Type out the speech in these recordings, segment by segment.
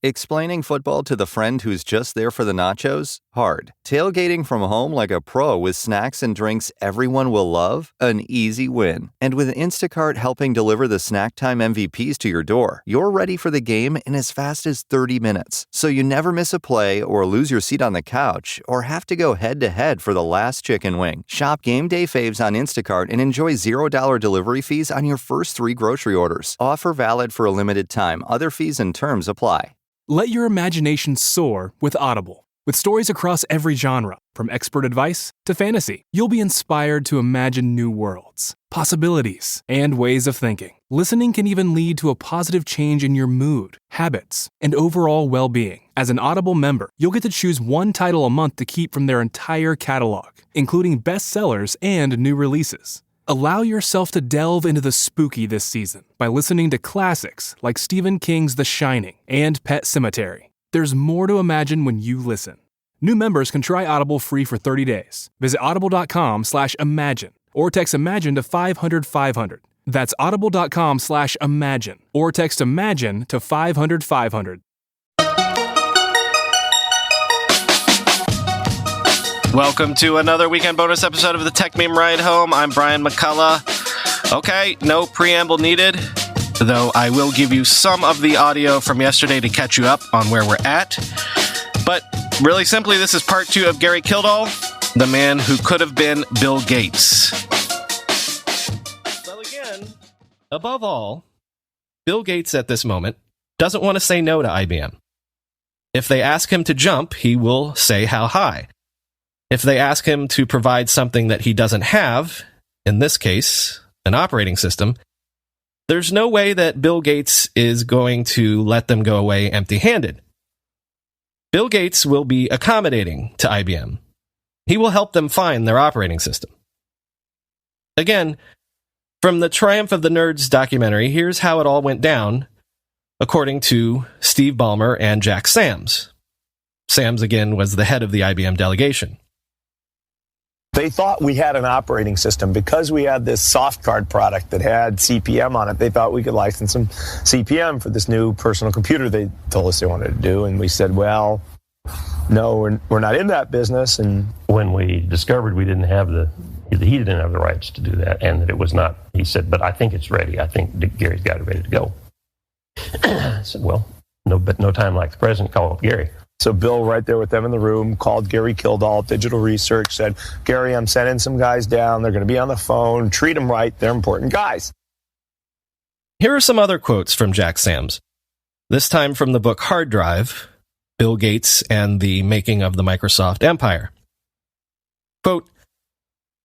Explaining football to the friend who's just there for the nachos? Hard. Tailgating from home like a pro with snacks and drinks everyone will love? An easy win. And with Instacart helping deliver the snack time MVPs to your door, you're ready for the game in as fast as 30 minutes. So you never miss a play or lose your seat on the couch or have to go head-to-head for the last chicken wing. Shop Game Day Faves on Instacart and enjoy $0 delivery fees on your first 3 grocery orders. Offer valid for a limited time. Other fees and terms apply. Let your imagination soar with Audible. With stories across every genre, from expert advice to fantasy, you'll be inspired to imagine new worlds, possibilities, and ways of thinking. Listening can even lead to a positive change in your mood, habits, and overall well-being. As an Audible member, you'll get to choose one title a month to keep from their entire catalog, including bestsellers and new releases. Allow yourself to delve into the spooky this season by listening to classics like Stephen King's The Shining and Pet Sematary. There's more to imagine when you listen. New members can try Audible free for 30 days. Visit audible.com/imagine or text imagine to 500-500. That's audible.com/imagine or text imagine to 500-500. Welcome to another weekend bonus episode of the Tech Meme Ride Home. I'm Brian McCullough. Okay, no preamble needed, though I will give you some of the audio from yesterday to catch you up on where we're at. But really simply, this is part 2 of Gary Kildall, the man who could have been Bill Gates. Well, again, above all, Bill Gates at this moment doesn't want to say no to IBM. If they ask him to jump, he will say how high. If they ask him to provide something that he doesn't have, in this case, an operating system, there's no way that Bill Gates is going to let them go away empty-handed. Bill Gates will be accommodating to IBM. He will help them find their operating system. Again, from the Triumph of the Nerds documentary, here's how it all went down, according to Steve Ballmer and Jack Sams. Sams, again, was the head of the IBM delegation. They thought we had an operating system because we had this soft card product that had CP/M on it. They thought we could license some CP/M for this new personal computer they told us they wanted to do. And we said, well, no, we're not in that business. And when we discovered we didn't have he didn't have the rights to do that and that it was not, he said, but I think it's ready. I think Gary's got it ready to go. I said, well, no time like the present, call up Gary. So Bill, right there with them in the room, called Gary Kildall, Digital Research, said, Gary, I'm sending some guys down. They're going to be on the phone. Treat them right. They're important guys. Here are some other quotes from Jack Sams, this time from the book Hard Drive, Bill Gates and the Making of the Microsoft Empire. Quote,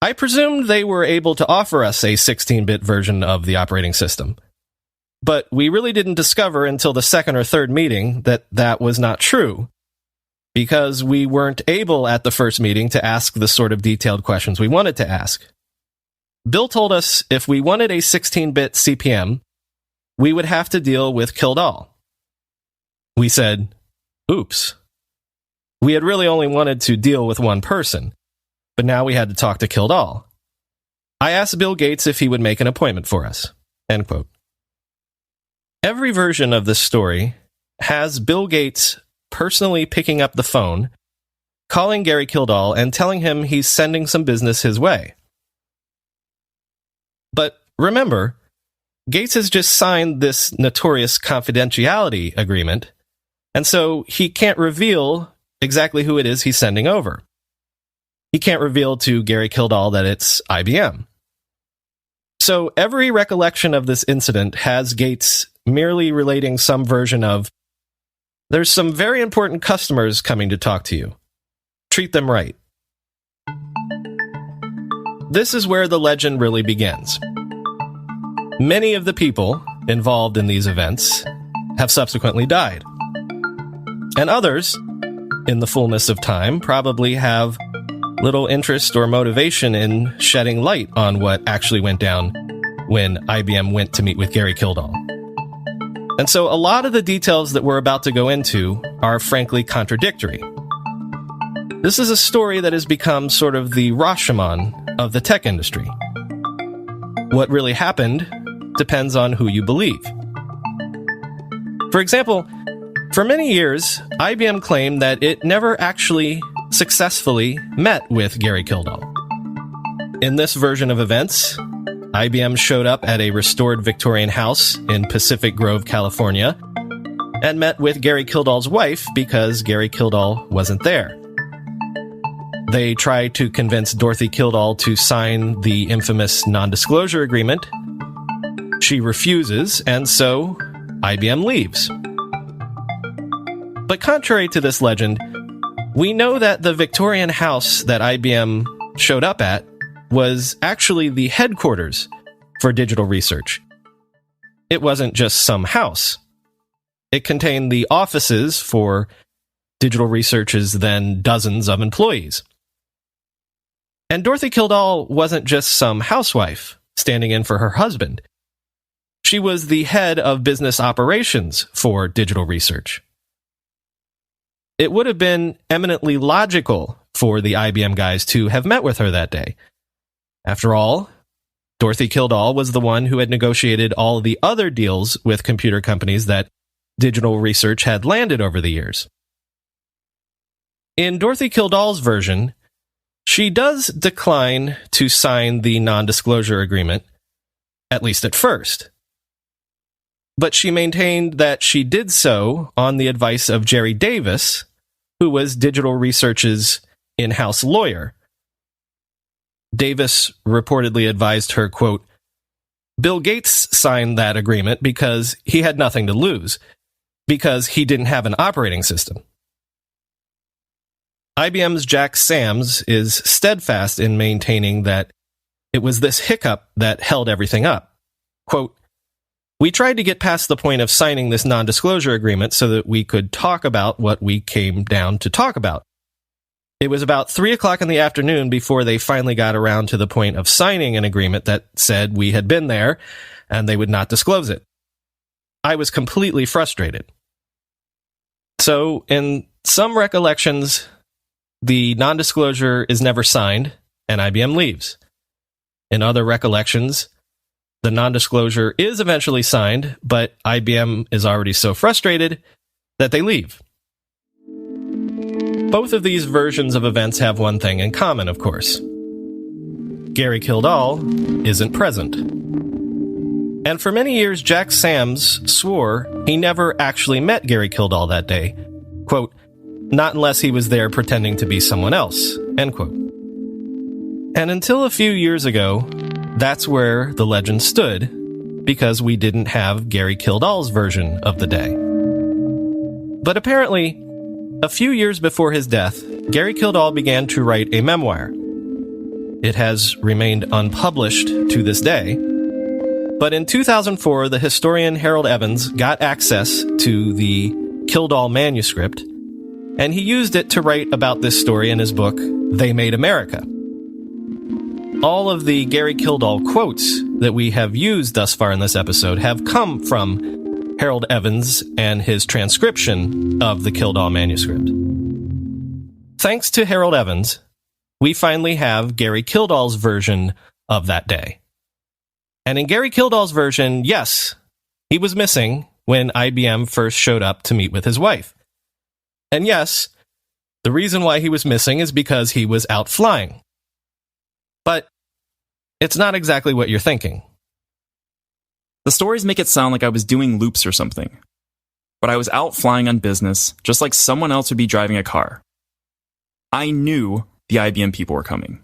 I presumed they were able to offer us a 16-bit version of the operating system. But we really didn't discover until the second or third meeting that that was not true, because we weren't able at the first meeting to ask the sort of detailed questions we wanted to ask. Bill told us if we wanted a 16-bit CP/M, we would have to deal with Kildall. We said, oops. We had really only wanted to deal with one person, but now we had to talk to Kildall. I asked Bill Gates if he would make an appointment for us. End quote. Every version of this story has Bill Gates personally picking up the phone, calling Gary Kildall, and telling him he's sending some business his way. But remember, Gates has just signed this notorious confidentiality agreement, and so he can't reveal exactly who it is he's sending over. He can't reveal to Gary Kildall that it's IBM. So every recollection of this incident has Gates merely relating some version of, there's some very important customers coming to talk to you. Treat them right. This is where the legend really begins. Many of the people involved in these events have subsequently died. And others, in the fullness of time, probably have little interest or motivation in shedding light on what actually went down when IBM went to meet with Gary Kildall. And so a lot of the details that we're about to go into are frankly contradictory. This is a story that has become sort of the Rashomon of the tech industry. What really happened depends on who you believe. For example, For many years, IBM claimed that it never actually successfully met with Gary Kildall. In this version of events, IBM showed up at a restored Victorian house in Pacific Grove, California, and met with Gary Kildall's wife because Gary Kildall wasn't there. They tried to convince Dorothy Kildall to sign the infamous non-disclosure agreement. She refuses, and so IBM leaves. But contrary to this legend, we know that the Victorian house that IBM showed up at was actually the headquarters for digital research. It wasn't just some house. It contained the offices for digital research's then dozens of employees. And Dorothy Kildall wasn't just some housewife standing in for her husband. She was the head of business operations for digital research. It would have been eminently logical for the IBM guys to have met with her that day. After all, Dorothy Kildall was the one who had negotiated all of the other deals with computer companies that digital research had landed over the years. In Dorothy Kildall's version, she does decline to sign the non-disclosure agreement, at least at first. But she maintained that she did so on the advice of Jerry Davis, who was digital research's in-house lawyer. Davis reportedly advised her, quote, "Bill Gates signed that agreement because he had nothing to lose, because he didn't have an operating system." IBM's Jack Sams is steadfast in maintaining that it was this hiccup that held everything up. Quote, "We tried to get past the point of signing this non-disclosure agreement so that we could talk about what we came down to talk about. It was about 3 o'clock in the afternoon before they finally got around to the point of signing an agreement that said we had been there and they would not disclose it. I was completely frustrated." So, in some recollections, the non-disclosure is never signed and IBM leaves. In other recollections, the non-disclosure is eventually signed, but IBM is already so frustrated that they leave. Both of these versions of events have one thing in common, of course. Gary Kildall isn't present. And for many years, Jack Sams swore he never actually met Gary Kildall that day. Quote, "Not unless he was there pretending to be someone else," end quote. And until a few years ago, that's where the legend stood, because we didn't have Gary Kildall's version of the day. But apparently, a few years before his death, Gary Kildall began to write a memoir. It has remained unpublished to this day, but in 2004, the historian Harold Evans got access to the Kildall manuscript, and he used it to write about this story in his book, They Made America. All of the Gary Kildall quotes that we have used thus far in this episode have come from Harold Evans and his transcription of the Kildall manuscript. Thanks to Harold Evans, we finally have Gary Kildall's version of that day. And in Gary Kildall's version, yes, he was missing when IBM first showed up to meet with his wife. And yes, the reason why he was missing is because he was out flying. But it's not exactly what you're thinking. The stories make it sound like I was doing loops or something. But I was out flying on business, just like someone else would be driving a car. I knew the IBM people were coming.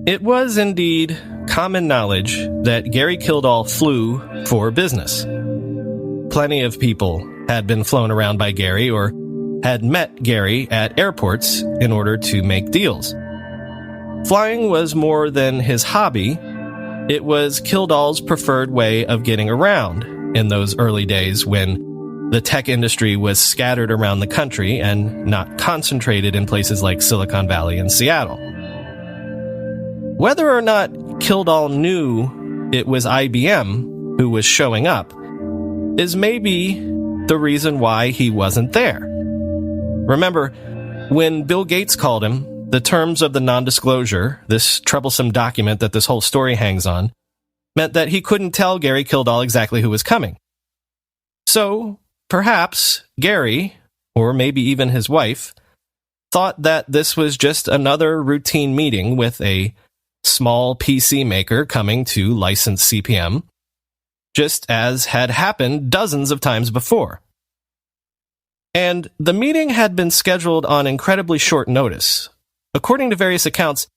It was indeed common knowledge that Gary Kildall flew for business. Plenty of people had been flown around by Gary or had met Gary at airports in order to make deals. Flying was more than his hobby. It was Kildall's preferred way of getting around in those early days when the tech industry was scattered around the country and not concentrated in places like Silicon Valley and Seattle. Whether or not Kildall knew it was IBM who was showing up is maybe the reason why he wasn't there. Remember, when Bill Gates called him, the terms of the non-disclosure, this troublesome document that this whole story hangs on, meant that he couldn't tell Gary Kildall exactly who was coming. So, perhaps Gary, or maybe even his wife, thought that this was just another routine meeting with a small PC maker coming to license CPM, just as had happened dozens of times before. And the meeting had been scheduled on incredibly short notice. According to various accounts,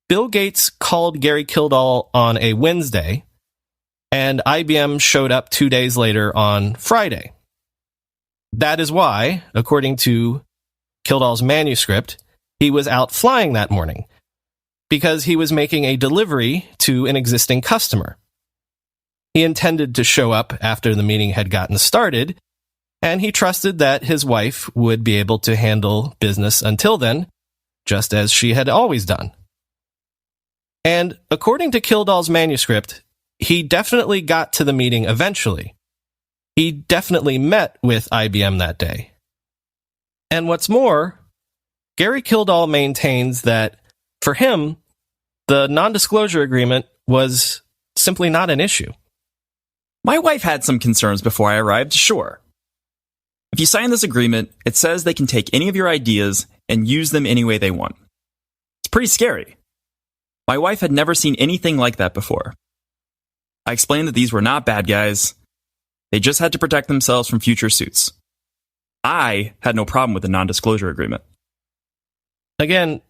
Bill Gates called Gary Kildall on a Wednesday, and IBM showed up 2 days later on Friday. That is why, according to Kildall's manuscript, he was out flying that morning, because he was making a delivery to an existing customer. He intended to show up after the meeting had gotten started, and he trusted that his wife would be able to handle business until then, just as she had always done. And according to Kildall's manuscript, he definitely got to the meeting eventually. He definitely met with IBM that day. And what's more, Gary Kildall maintains that, for him, the non-disclosure agreement was simply not an issue. My wife had some concerns before I arrived, sure. If you sign this agreement, it says they can take any of your ideas and use them any way they want. It's pretty scary. My wife had never seen anything like that before. I explained that these were not bad guys. They just had to protect themselves from future suits. I had no problem with the non-disclosure agreement. Again,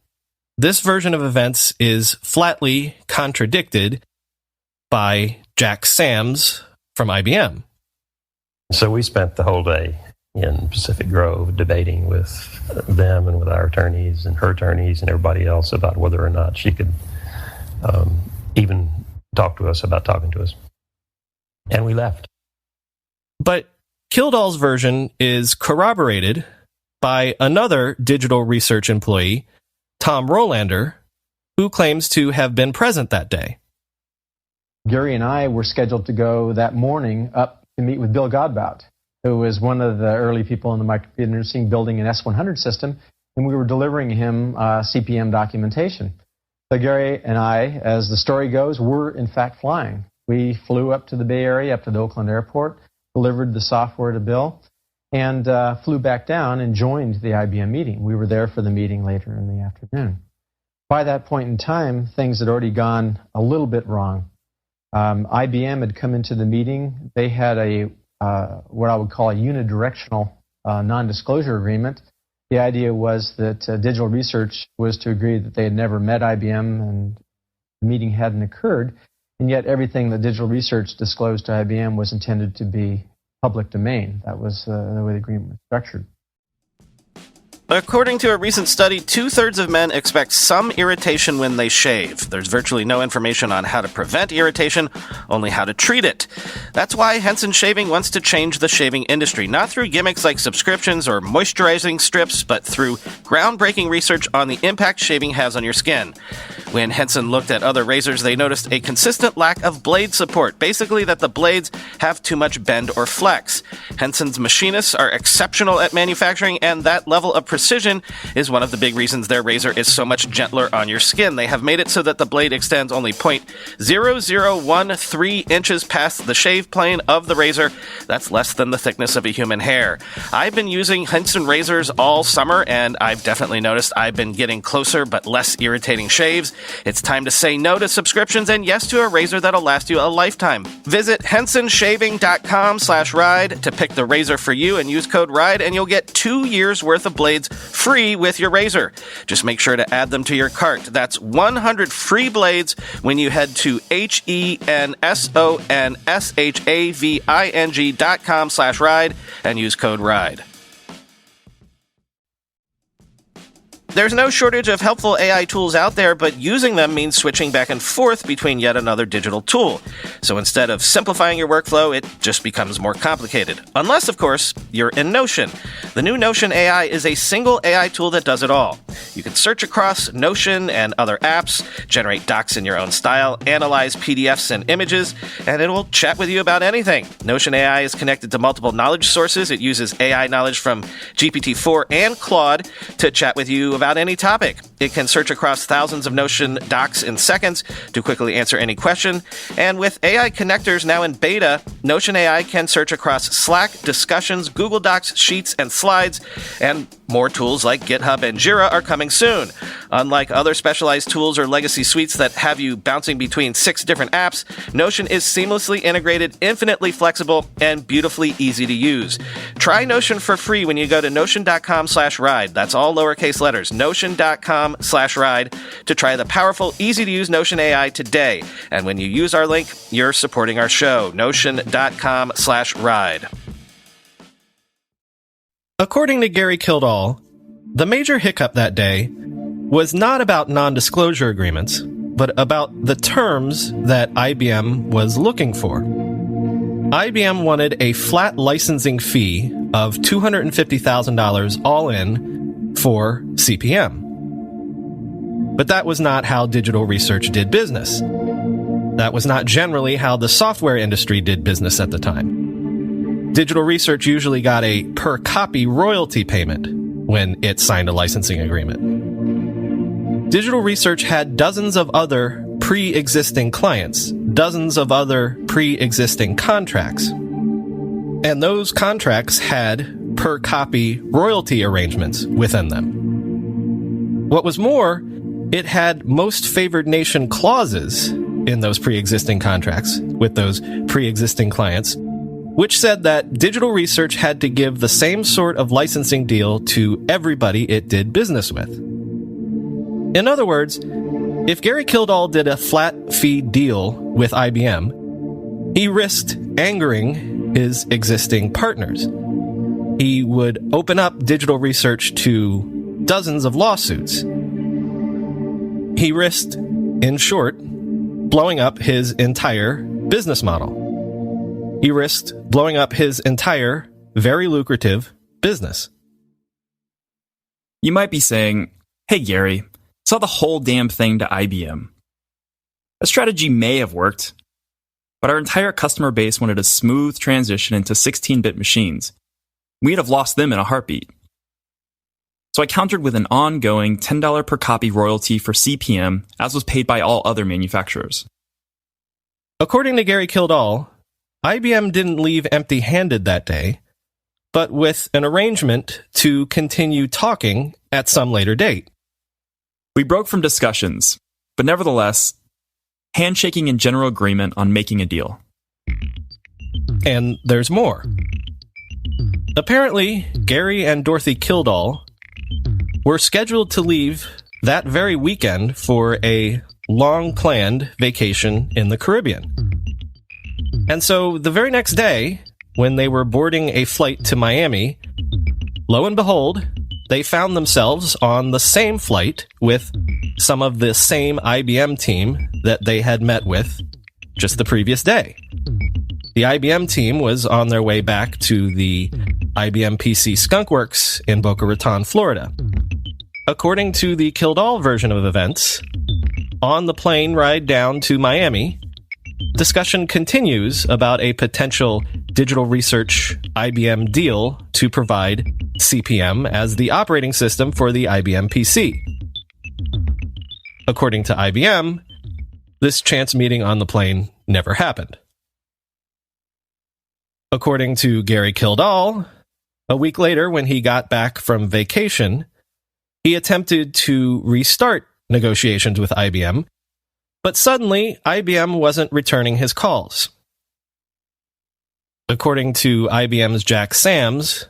this version of events is flatly contradicted by Jack Sams from IBM. So we spent the whole day in Pacific Grove debating with them and with our attorneys and her attorneys and everybody else about whether or not she could even talk to us about talking to us. And we left. But Kildall's version is corroborated by another digital research employee, Tom Rolander, who claims to have been present that day. Gary and I were scheduled to go that morning up to meet with Bill Godbout, who was one of the early people in the microcomputer industry building an S100 system, and we were delivering him CPM documentation. So Gary and I, as the story goes, were in fact flying. We flew up to the Bay Area, up to the Oakland airport, delivered the software to Bill, and flew back down and joined the IBM meeting. We were there for the meeting later in the afternoon. By that point in time, things had already gone a little bit wrong. IBM had come into the meeting. They had a what I would call a unidirectional non-disclosure agreement. The idea was that Digital Research was to agree that they had never met IBM and the meeting hadn't occurred, and yet everything that Digital Research disclosed to IBM was intended to be public domain. That was the way the agreement was structured. According to a recent study, 2/3 of men expect some irritation when they shave. There's virtually no information on how to prevent irritation, only how to treat it. That's why Henson Shaving wants to change the shaving industry, not through gimmicks like subscriptions or moisturizing strips, but through groundbreaking research on the impact shaving has on your skin. When Henson looked at other razors, they noticed a consistent lack of blade support, basically that the blades have too much bend or flex. Henson's machinists are exceptional at manufacturing, and that level of precision is one of the big reasons their razor is so much gentler on your skin. They have made it so that the blade extends only 0.0013 inches past the shave plane of the razor. That's less than the thickness of a human hair. I've been using Henson razors all summer, and I've definitely noticed I've been getting closer but less irritating shaves. It's time to say no to subscriptions and yes to a razor that'll last you a lifetime. Visit hensonshaving.com/ride to pick the razor for you and use code RIDE, and you'll get 2 years worth of blades free with your razor. Just make sure to add them to your cart. That's 100 free blades when you head to hensonshaving.com/ride and use code RIDE. There's no shortage of helpful AI tools out there, but using them means switching back and forth between yet another digital tool. So instead of simplifying your workflow, it just becomes more complicated. Unless, of course, you're in Notion. The new Notion AI is a single AI tool that does it all. You can search across Notion and other apps, generate docs in your own style, analyze PDFs and images, and it will chat with you about anything. Notion AI is connected to multiple knowledge sources. It uses AI knowledge from GPT-4 and Claude to chat with you about any topic. It can search across thousands of Notion docs in seconds to quickly answer any question. And with AI connectors now in beta, Notion AI can search across Slack, discussions, Google Docs, Sheets, and Slides, and more tools like GitHub and Jira are coming soon. Unlike other specialized tools or legacy suites that have you bouncing between 6 different apps, Notion is seamlessly integrated, infinitely flexible, and beautifully easy to use. Try Notion for free when you go to notion.com/ride. That's all lowercase letters, notion.com/ride, to try the powerful, easy-to-use Notion AI today. And when you use our link, you're supporting our show, notion.com/ride. According to Gary Kildall, the major hiccup that day was not about non-disclosure agreements, but about the terms that IBM was looking for. IBM wanted a flat licensing fee of $250,000 all in for CPM. But that was not how digital research did business. That was not generally how the software industry did business at the time. Digital research usually got a per-copy royalty payment when it signed a licensing agreement. Digital research had dozens of other pre-existing clients, dozens of other pre-existing contracts. And those contracts had per-copy royalty arrangements within them. What was more, it had most favored nation clauses in those pre-existing contracts with those pre-existing clients, which said that digital research had to give the same sort of licensing deal to everybody it did business with. In other words, if Gary Kildall did a flat fee deal with IBM, he risked angering his existing partners. He would open up digital research to dozens of lawsuits. He risked, in short, blowing up his entire business model. He risked blowing up his entire, very lucrative business. You might be saying, hey Gary, sell the whole damn thing to IBM. That strategy may have worked, but our entire customer base wanted a smooth transition into 16-bit machines. We'd have lost them in a heartbeat. So I countered with an ongoing $10 per copy royalty for CPM, as was paid by all other manufacturers. According to Gary Kildall, IBM didn't leave empty-handed that day, but with an arrangement to continue talking at some later date. We broke from discussions, but nevertheless, handshaking in general agreement on making a deal. And there's more. Apparently, Gary and Dorothy Kildall were scheduled to leave that very weekend for a long-planned vacation in the Caribbean. And so the very next day, when they were boarding a flight to Miami, lo and behold, they found themselves on the same flight with some of the same IBM team that they had met with just the previous day. The IBM team was on their way back to the IBM PC Skunkworks in Boca Raton, Florida. According to the Kildall version of events, on the plane ride down to Miami, discussion continues about a potential digital research IBM deal to provide CPM as the operating system for the IBM PC. According to IBM, this chance meeting on the plane never happened. According to Gary Kildall, a week later when he got back from vacation, he attempted to restart negotiations with IBM, but suddenly IBM wasn't returning his calls. According to IBM's Jack Sams,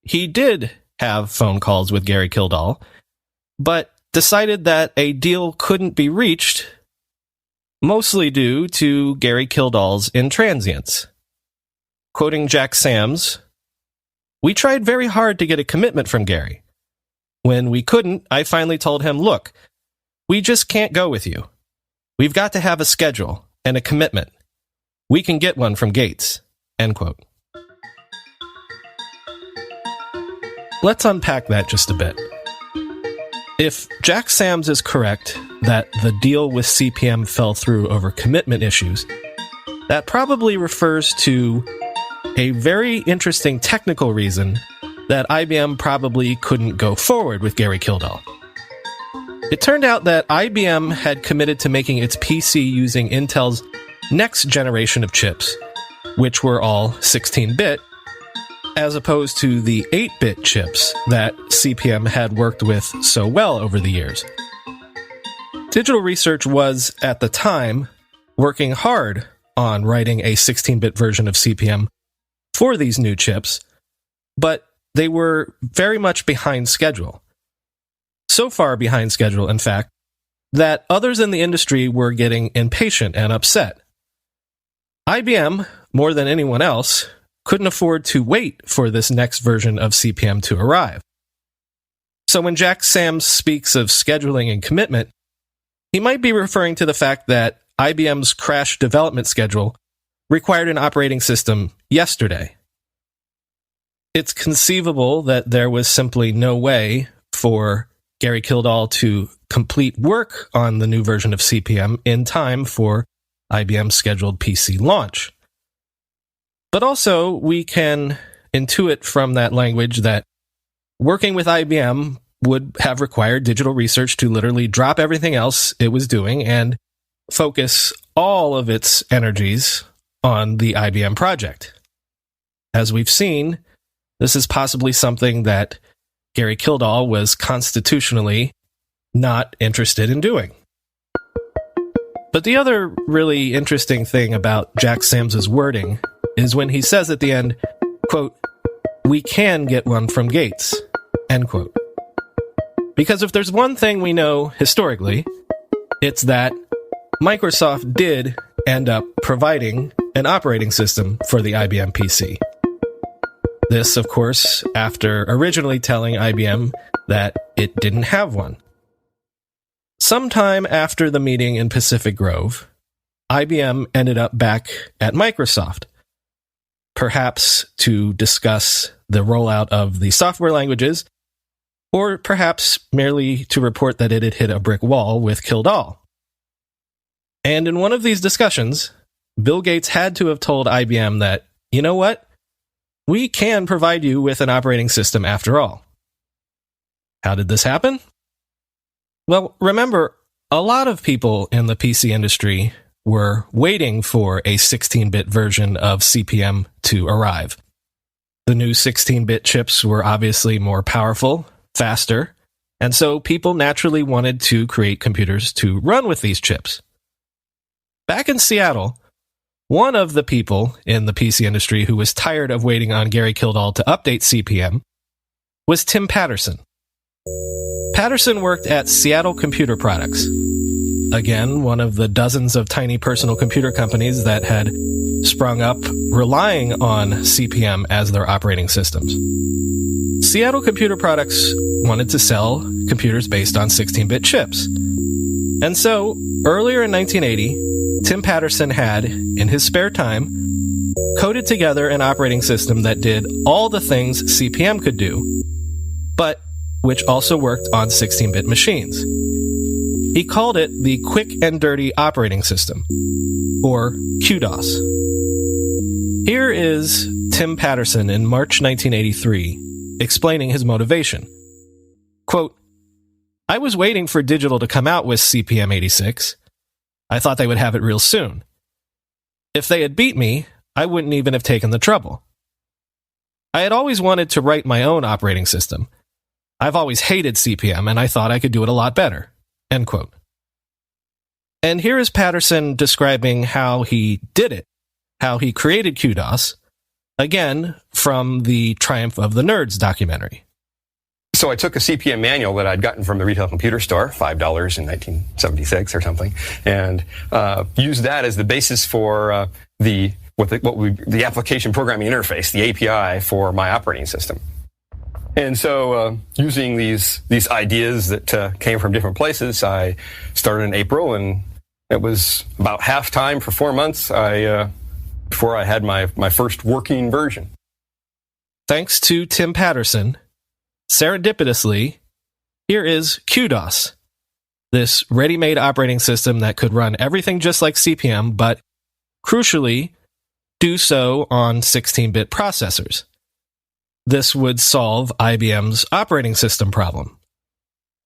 he did have phone calls with Gary Kildall, but decided that a deal couldn't be reached, mostly due to Gary Kildall's intransience. Quoting Jack Sams, "We tried very hard to get a commitment from Gary. When we couldn't, I finally told him, look, we just can't go with you. We've got to have a schedule and a commitment. We can get one from Gates." End quote. let's unpack that just a bit. If Jack Sams is correct that the deal with CPM fell through over commitment issues, that probably refers to a very interesting technical reason that IBM probably couldn't go forward with Gary Kildall. It turned out that IBM had committed to making its PC using Intel's next generation of chips, which were all 16-bit, as opposed to the 8-bit chips that CPM had worked with so well over the years. Digital Research was, at the time, working hard on writing a 16-bit version of CPM for these new chips, but they were very much behind schedule. So far behind schedule, in fact, that others in the industry were getting impatient and upset. IBM, more than anyone else, couldn't afford to wait for this next version of CPM to arrive. So when Jack Sams speaks of scheduling and commitment, he might be referring to the fact that IBM's crash development schedule required an operating system yesterday. It's conceivable that there was simply no way for Gary Kildall to complete work on the new version of CPM in time for IBM's scheduled PC launch. But also, we can intuit from that language that working with IBM would have required Digital Research to literally drop everything else it was doing and focus all of its energies on the IBM project. As we've seen, this is possibly something that Gary Kildall was constitutionally not interested in doing. But the other really interesting thing about Jack Sams's wording is when he says at the end, quote, "We can get one from Gates," end quote. Because if there's one thing we know historically, it's that Microsoft did end up providing an operating system for the IBM PC. This, of course, after originally telling IBM that it didn't have one. Sometime after the meeting in Pacific Grove, IBM ended up back at Microsoft, perhaps to discuss the rollout of the software languages, or perhaps merely to report that it had hit a brick wall with Kildall. And in one of these discussions, Bill Gates had to have told IBM that, you know what? We can provide you with an operating system after all. How did this happen? Well, remember, a lot of people in the PC industry were waiting for a 16-bit version of CPM to arrive. The new 16-bit chips were obviously more powerful, faster, and so people naturally wanted to create computers to run with these chips. Back in Seattle, one of the people in the PC industry who was tired of waiting on Gary Kildall to update CPM was Tim Patterson. Patterson worked at Seattle Computer Products, again, one of the dozens of tiny personal computer companies that had sprung up relying on CPM as their operating systems. Seattle Computer Products wanted to sell computers based on 16-bit chips. And so, earlier in 1980, Tim Patterson had, in his spare time, coded together an operating system that did all the things CPM could do, but which also worked on 16-bit machines. He called it the Quick and Dirty Operating System, or QDOS. Here is Tim Patterson in March 1983 explaining his motivation. Quote, "I was waiting for Digital to come out with CPM 86. I thought they would have it real soon. If they had beat me, I wouldn't even have taken the trouble. I had always wanted to write my own operating system. I've always hated CPM, and I thought I could do it a lot better." End quote. And here is Patterson describing how he did it, how he created QDOS, again, from the Triumph of the Nerds documentary. So I took a CPM manual that I'd gotten from the retail computer store, $5 in 1976 or something, and used that as the basis for the application programming interface, the API for my operating system. And so using these ideas that came from different places, I started in April, and it was about half time for 4 months before I had my first working version. Thanks to Tim Patterson, Serendipitously, here is QDOS, this ready-made operating system that could run everything just like CP/M, but crucially, do so on 16-bit processors. This would solve IBM's operating system problem.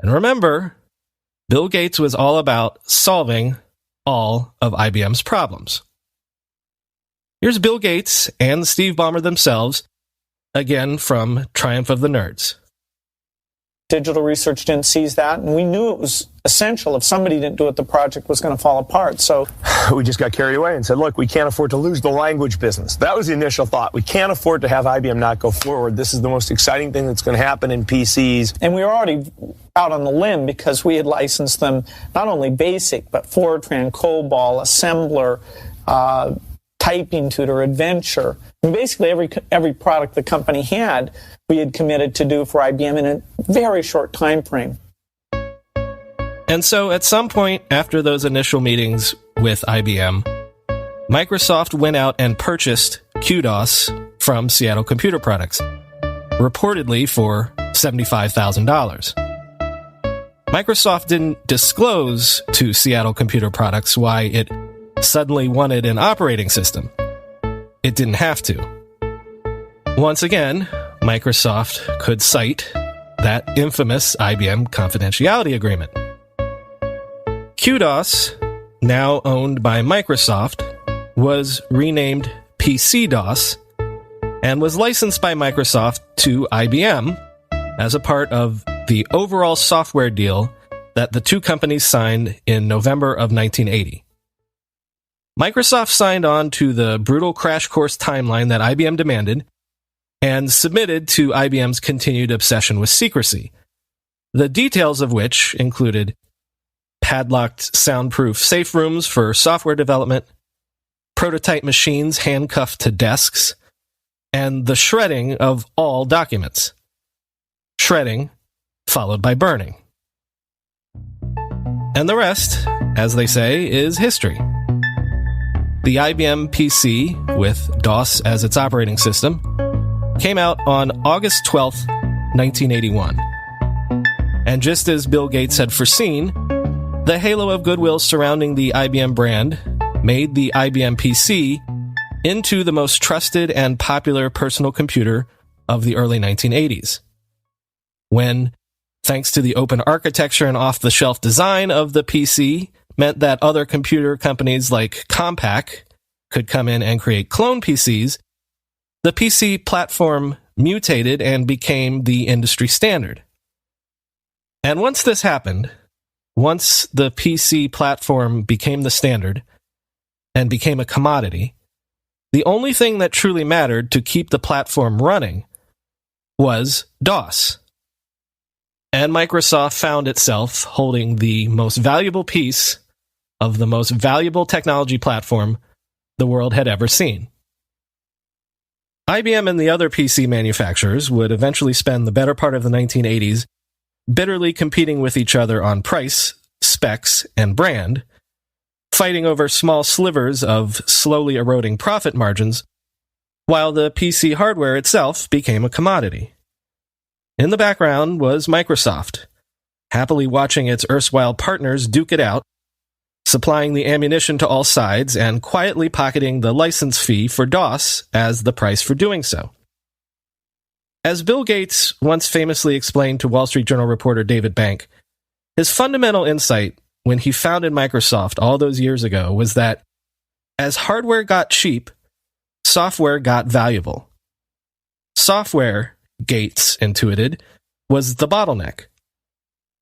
And remember, Bill Gates was all about solving all of IBM's problems. Here's Bill Gates and Steve Ballmer themselves, again from Triumph of the Nerds. Digital research didn't seize that, and we knew it was essential. If somebody didn't do it, the project was going to fall apart. So we just got carried away and said, look, we can't afford to lose the language business. That was the initial thought. We can't afford to have IBM not go forward. This is the most exciting thing that's going to happen in PCs. And we were already out on the limb because we had licensed them not only BASIC, but Fortran, COBOL, Assembler, Typing Tutor, Adventure. And basically every product the company had, we had committed to do for IBM in a very short time frame. And so at some point after those initial meetings with IBM, Microsoft went out and purchased QDOS from Seattle Computer Products, reportedly for $75,000. Microsoft didn't disclose to Seattle Computer Products why it suddenly wanted an operating system. It didn't have to. Once again, Microsoft could cite that infamous IBM confidentiality agreement. QDOS, now owned by Microsoft, was renamed PC-DOS and was licensed by Microsoft to IBM as a part of the overall software deal that the two companies signed in November of 1980. Microsoft signed on to the brutal crash course timeline that IBM demanded and submitted to IBM's continued obsession with secrecy, the details of which included padlocked soundproof safe rooms for software development, prototype machines handcuffed to desks, and the shredding of all documents. Shredding followed by burning. And the rest, as they say, is history. The IBM PC, with DOS as its operating system, came out on August 12th, 1981. And just as Bill Gates had foreseen, the halo of goodwill surrounding the IBM brand made the IBM PC into the most trusted and popular personal computer of the early 1980s. When, thanks to the open architecture and off-the-shelf design of the PC, meant that other computer companies like Compaq could come in and create clone PCs, the PC platform mutated and became the industry standard. And once this happened, once the PC platform became the standard and became a commodity, the only thing that truly mattered to keep the platform running was DOS. And Microsoft found itself holding the most valuable piece of the most valuable technology platform the world had ever seen. IBM and the other PC manufacturers would eventually spend the better part of the 1980s bitterly competing with each other on price, specs, and brand, fighting over small slivers of slowly eroding profit margins, while the PC hardware itself became a commodity. In the background was Microsoft, happily watching its erstwhile partners duke it out, supplying the ammunition to all sides and quietly pocketing the license fee for DOS as the price for doing so. As Bill Gates once famously explained to Wall Street Journal reporter David Bank, his fundamental insight when he founded Microsoft all those years ago was that as hardware got cheap, software got valuable. Software, Gates intuited, was the bottleneck.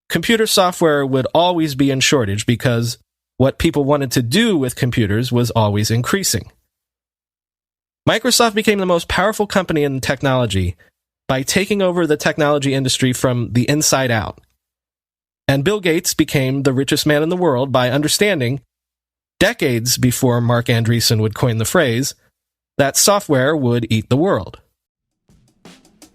Computer software would always be in shortage because what people wanted to do with computers was always increasing. Microsoft became the most powerful company in technology by taking over the technology industry from the inside out. And Bill Gates became the richest man in the world by understanding, decades before Mark Andreessen would coin the phrase, that software would eat the world.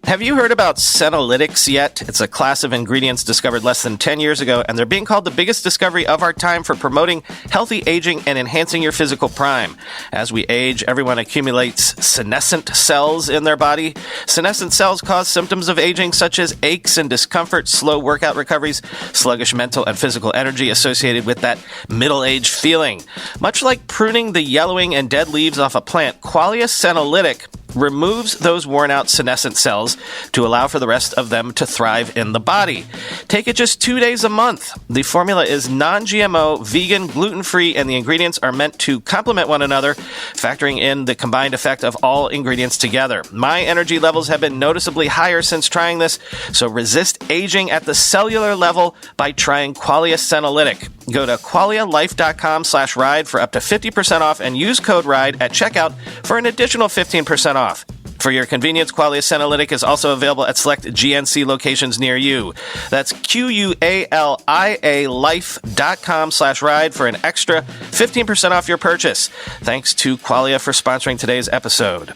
Have you heard about senolytics yet? It's a class of ingredients discovered less than 10 years ago, and they're being called the biggest discovery of our time for promoting healthy aging and enhancing your physical prime. As we age, everyone accumulates senescent cells in their body. Senescent cells cause symptoms of aging such as aches and discomfort, slow workout recoveries, sluggish mental and physical energy associated with that middle-aged feeling. Much like pruning the yellowing and dead leaves off a plant, Qualia Senolytic removes those worn-out senescent cells to allow for the rest of them to thrive in the body. Take it just 2 days a month. The formula is non-GMO, vegan, gluten-free, and the ingredients are meant to complement one another, factoring in the combined effect of all ingredients together. My energy levels have been noticeably higher since trying this, so resist aging at the cellular level by trying Qualia Senolytic. Go to qualialife.com/ride for up to 50% off and use code RIDE at checkout for an additional 15% off. For your convenience, Qualia Senolytic is also available at select GNC locations near you. That's QUALIA life.com/ride for an extra 15% off your purchase. Thanks to Qualia for sponsoring today's episode.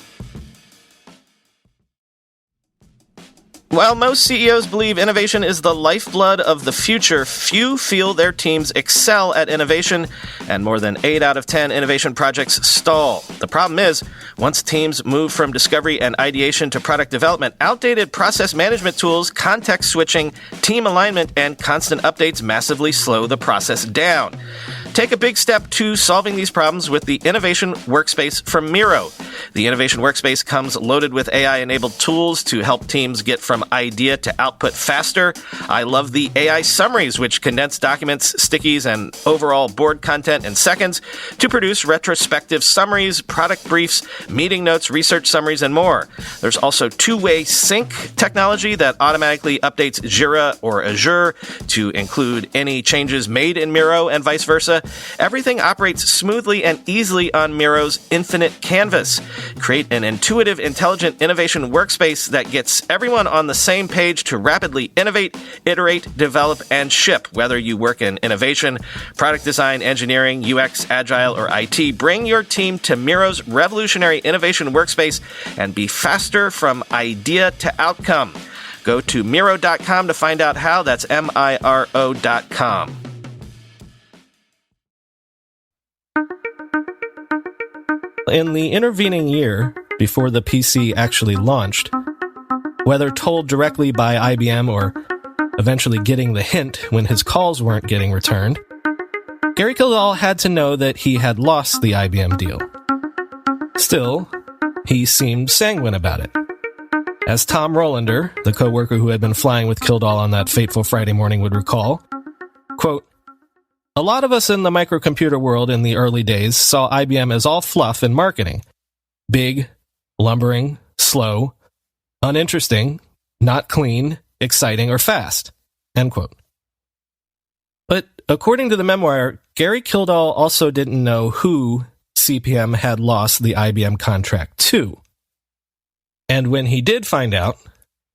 While most CEOs believe innovation is the lifeblood of the future, few feel their teams excel at innovation, and more than 8 out of 10 innovation projects stall. The problem is, once teams move from discovery and ideation to product development, outdated process management tools, context switching, team alignment, and constant updates massively slow the process down. Take a big step to solving these problems with the Innovation Workspace from Miro. The Innovation Workspace comes loaded with AI-enabled tools to help teams get from idea to output faster. I love the AI summaries, which condense documents, stickies, and overall board content in seconds to produce retrospective summaries, product briefs, meeting notes, research summaries, and more. There's also two-way sync technology that automatically updates Jira or Azure to include any changes made in Miro and vice versa. Everything operates smoothly and easily on Miro's infinite canvas. Create an intuitive, intelligent innovation workspace that gets everyone on the same page to rapidly innovate, iterate, develop, and ship. Whether you work in innovation, product design, engineering, UX, agile, or IT, bring your team to Miro's revolutionary innovation workspace and be faster from idea to outcome. Go to Miro.com to find out how. That's MIRO.com. In the intervening year, before the PC actually launched, whether told directly by IBM or eventually getting the hint when his calls weren't getting returned, Gary Kildall had to know that he had lost the IBM deal. Still, he seemed sanguine about it. As Tom Rolander, the coworker who had been flying with Kildall on that fateful Friday morning, would recall, quote, "A lot of us in the microcomputer world in the early days saw IBM as all fluff and marketing. Big, lumbering, slow, uninteresting, not clean, exciting, or fast." End quote. But according to the memoir, Gary Kildall also didn't know who CPM had lost the IBM contract to. And when he did find out,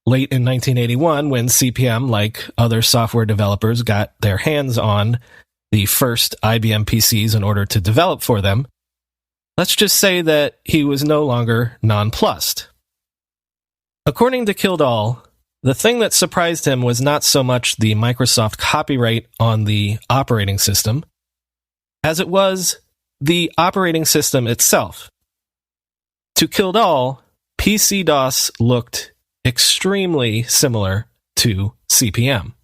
late in 1981, when CPM, like other software developers, got their hands on the first IBM PCs in order to develop for them, let's just say that he was no longer nonplussed. According to Kildall, the thing that surprised him was not so much the Microsoft copyright on the operating system, as it was the operating system itself. To Kildall, PC-DOS looked extremely similar to CPM.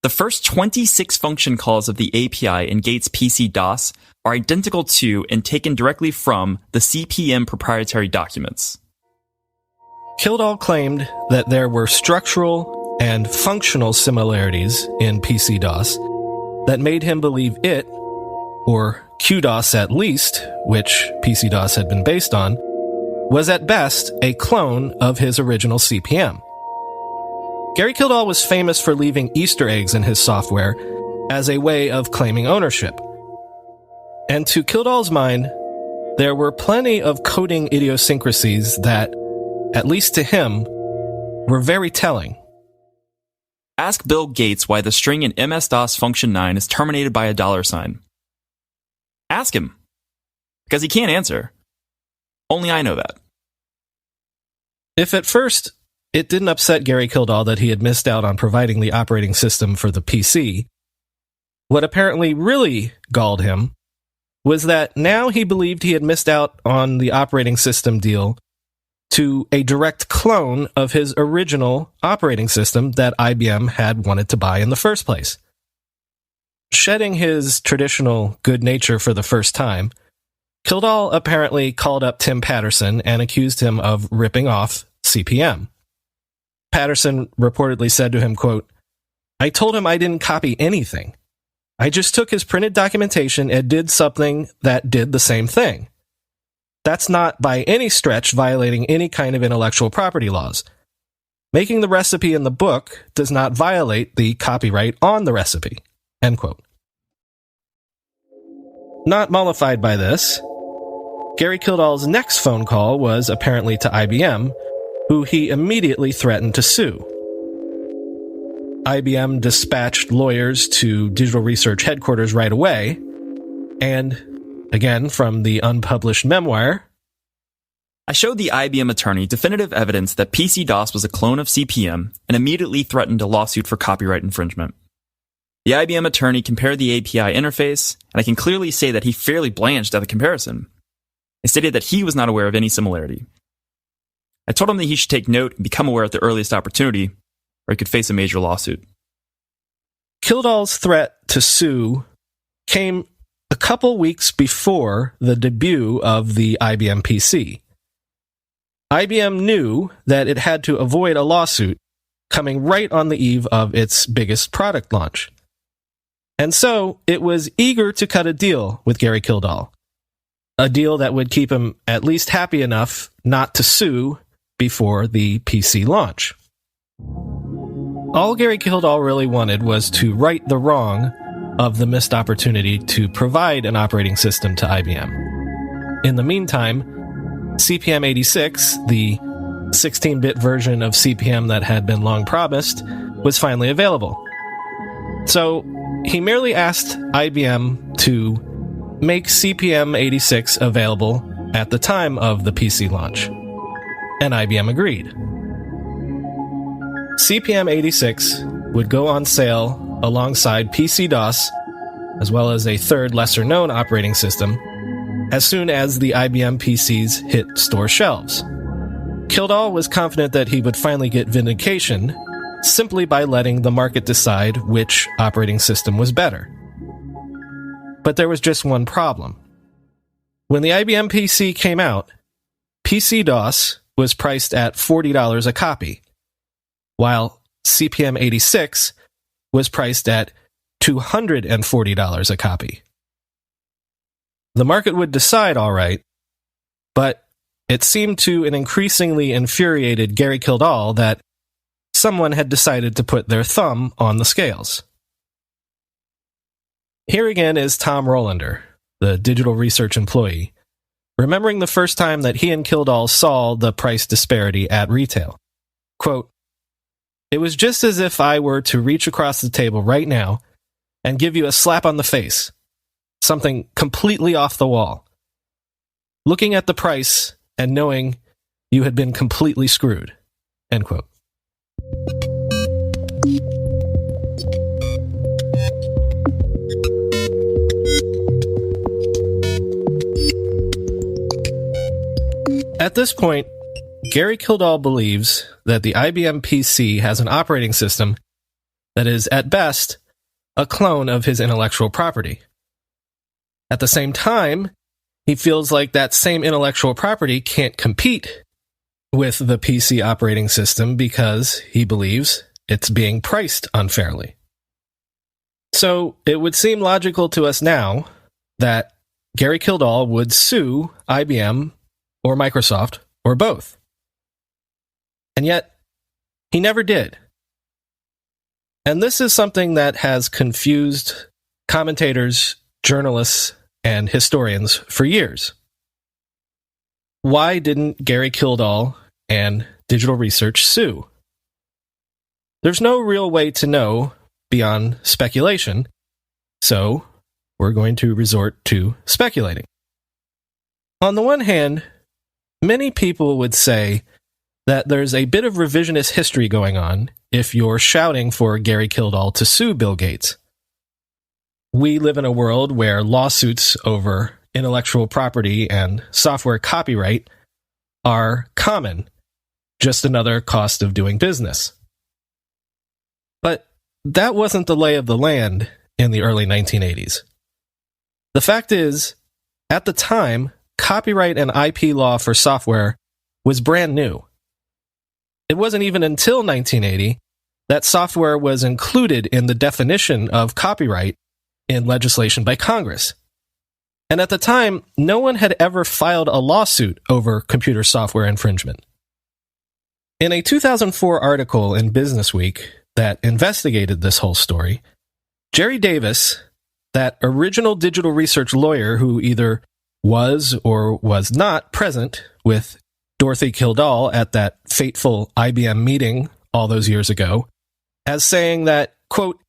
The first 26 function calls of the API in Gates' PC-DOS are identical to and taken directly from the CPM proprietary documents. Kildall claimed that there were structural and functional similarities in PC-DOS that made him believe it, or QDOS at least, which PC-DOS had been based on, was at best a clone of his original CPM. Gary Kildall was famous for leaving Easter eggs in his software as a way of claiming ownership. And to Kildall's mind, there were plenty of coding idiosyncrasies that, at least to him, were very telling. Ask Bill Gates why the string in MS-DOS function 9 is terminated by a $sign. Ask him. Because he can't answer. Only I know that. If at first it didn't upset Gary Kildall that he had missed out on providing the operating system for the PC. What apparently really galled him was that now he believed he had missed out on the operating system deal to a direct clone of his original operating system that IBM had wanted to buy in the first place. Shedding his traditional good nature for the first time, Kildall apparently called up Tim Patterson and accused him of ripping off CP/M. Patterson reportedly said to him, quote, "I told him I didn't copy anything. I just took his printed documentation and did something that did the same thing. That's not by any stretch violating any kind of intellectual property laws. Making the recipe in the book does not violate the copyright on the recipe." End quote. Not mollified by this, Gary Kildall's next phone call was apparently to IBM, who he immediately threatened to sue. IBM dispatched lawyers to Digital Research headquarters right away, and again, from the unpublished memoir, I showed the IBM attorney definitive evidence that PC-DOS was a clone of CP/M and immediately threatened a lawsuit for copyright infringement. The IBM attorney compared the API interface, and I can clearly say that he fairly blanched at the comparison. He stated that he was not aware of any similarity. I told him that he should take note and become aware at the earliest opportunity, or he could face a major lawsuit. Kildall's threat to sue came a couple weeks before the debut of the IBM PC. IBM knew that it had to avoid a lawsuit coming right on the eve of its biggest product launch. And so it was eager to cut a deal with Gary Kildall, a deal that would keep him at least happy enough not to sue before the PC launch. All Gary Kildall really wanted was to right the wrong of the missed opportunity to provide an operating system to IBM. In the meantime, CP/M86, the 16-bit version of CP/M that had been long promised, was finally available. So he merely asked IBM to make CP/M86 available at the time of the PC launch, and IBM agreed. CP/M86 would go on sale alongside PC-DOS, as well as a third lesser-known operating system, as soon as the IBM PCs hit store shelves. Kildall was confident that he would finally get vindication simply by letting the market decide which operating system was better. But there was just one problem. When the IBM PC came out, PC-DOS was priced at $40 a copy, while CP/M86 was priced at $240 a copy. The market would decide, all right, but it seemed to an increasingly infuriated Gary Kildall that someone had decided to put their thumb on the scales. Here again is Tom Rolander, the Digital Research employee, remembering the first time that he and Kildall saw the price disparity at retail. Quote, "It was just as if I were to reach across the table right now and give you a slap on the face, something completely off the wall. Looking at the price and knowing you had been completely screwed." End quote. At this point, Gary Kildall believes that the IBM PC has an operating system that is, at best, a clone of his intellectual property. At the same time, he feels like that same intellectual property can't compete with the PC operating system because he believes it's being priced unfairly. So it would seem logical to us now that Gary Kildall would sue IBM or Microsoft or both. And yet, he never did. And this is something that has confused commentators, journalists, and historians for years. Why didn't Gary Kildall and Digital Research sue? There's no real way to know beyond speculation, so we're going to resort to speculating. On the one hand, many people would say that there's a bit of revisionist history going on if you're shouting for Gary Kildall to sue Bill Gates. We live in a world where lawsuits over intellectual property and software copyright are common, just another cost of doing business. But that wasn't the lay of the land in the early 1980s. The fact is, at the time, copyright and IP law for software was brand new. It wasn't even until 1980 that software was included in the definition of copyright in legislation by Congress. And at the time, no one had ever filed a lawsuit over computer software infringement. In a 2004 article in Businessweek that investigated this whole story, Jerry Davis, that original digital research lawyer who either was or was not present with Dorothy Kildall at that fateful IBM meeting all those years ago, as saying that, quote,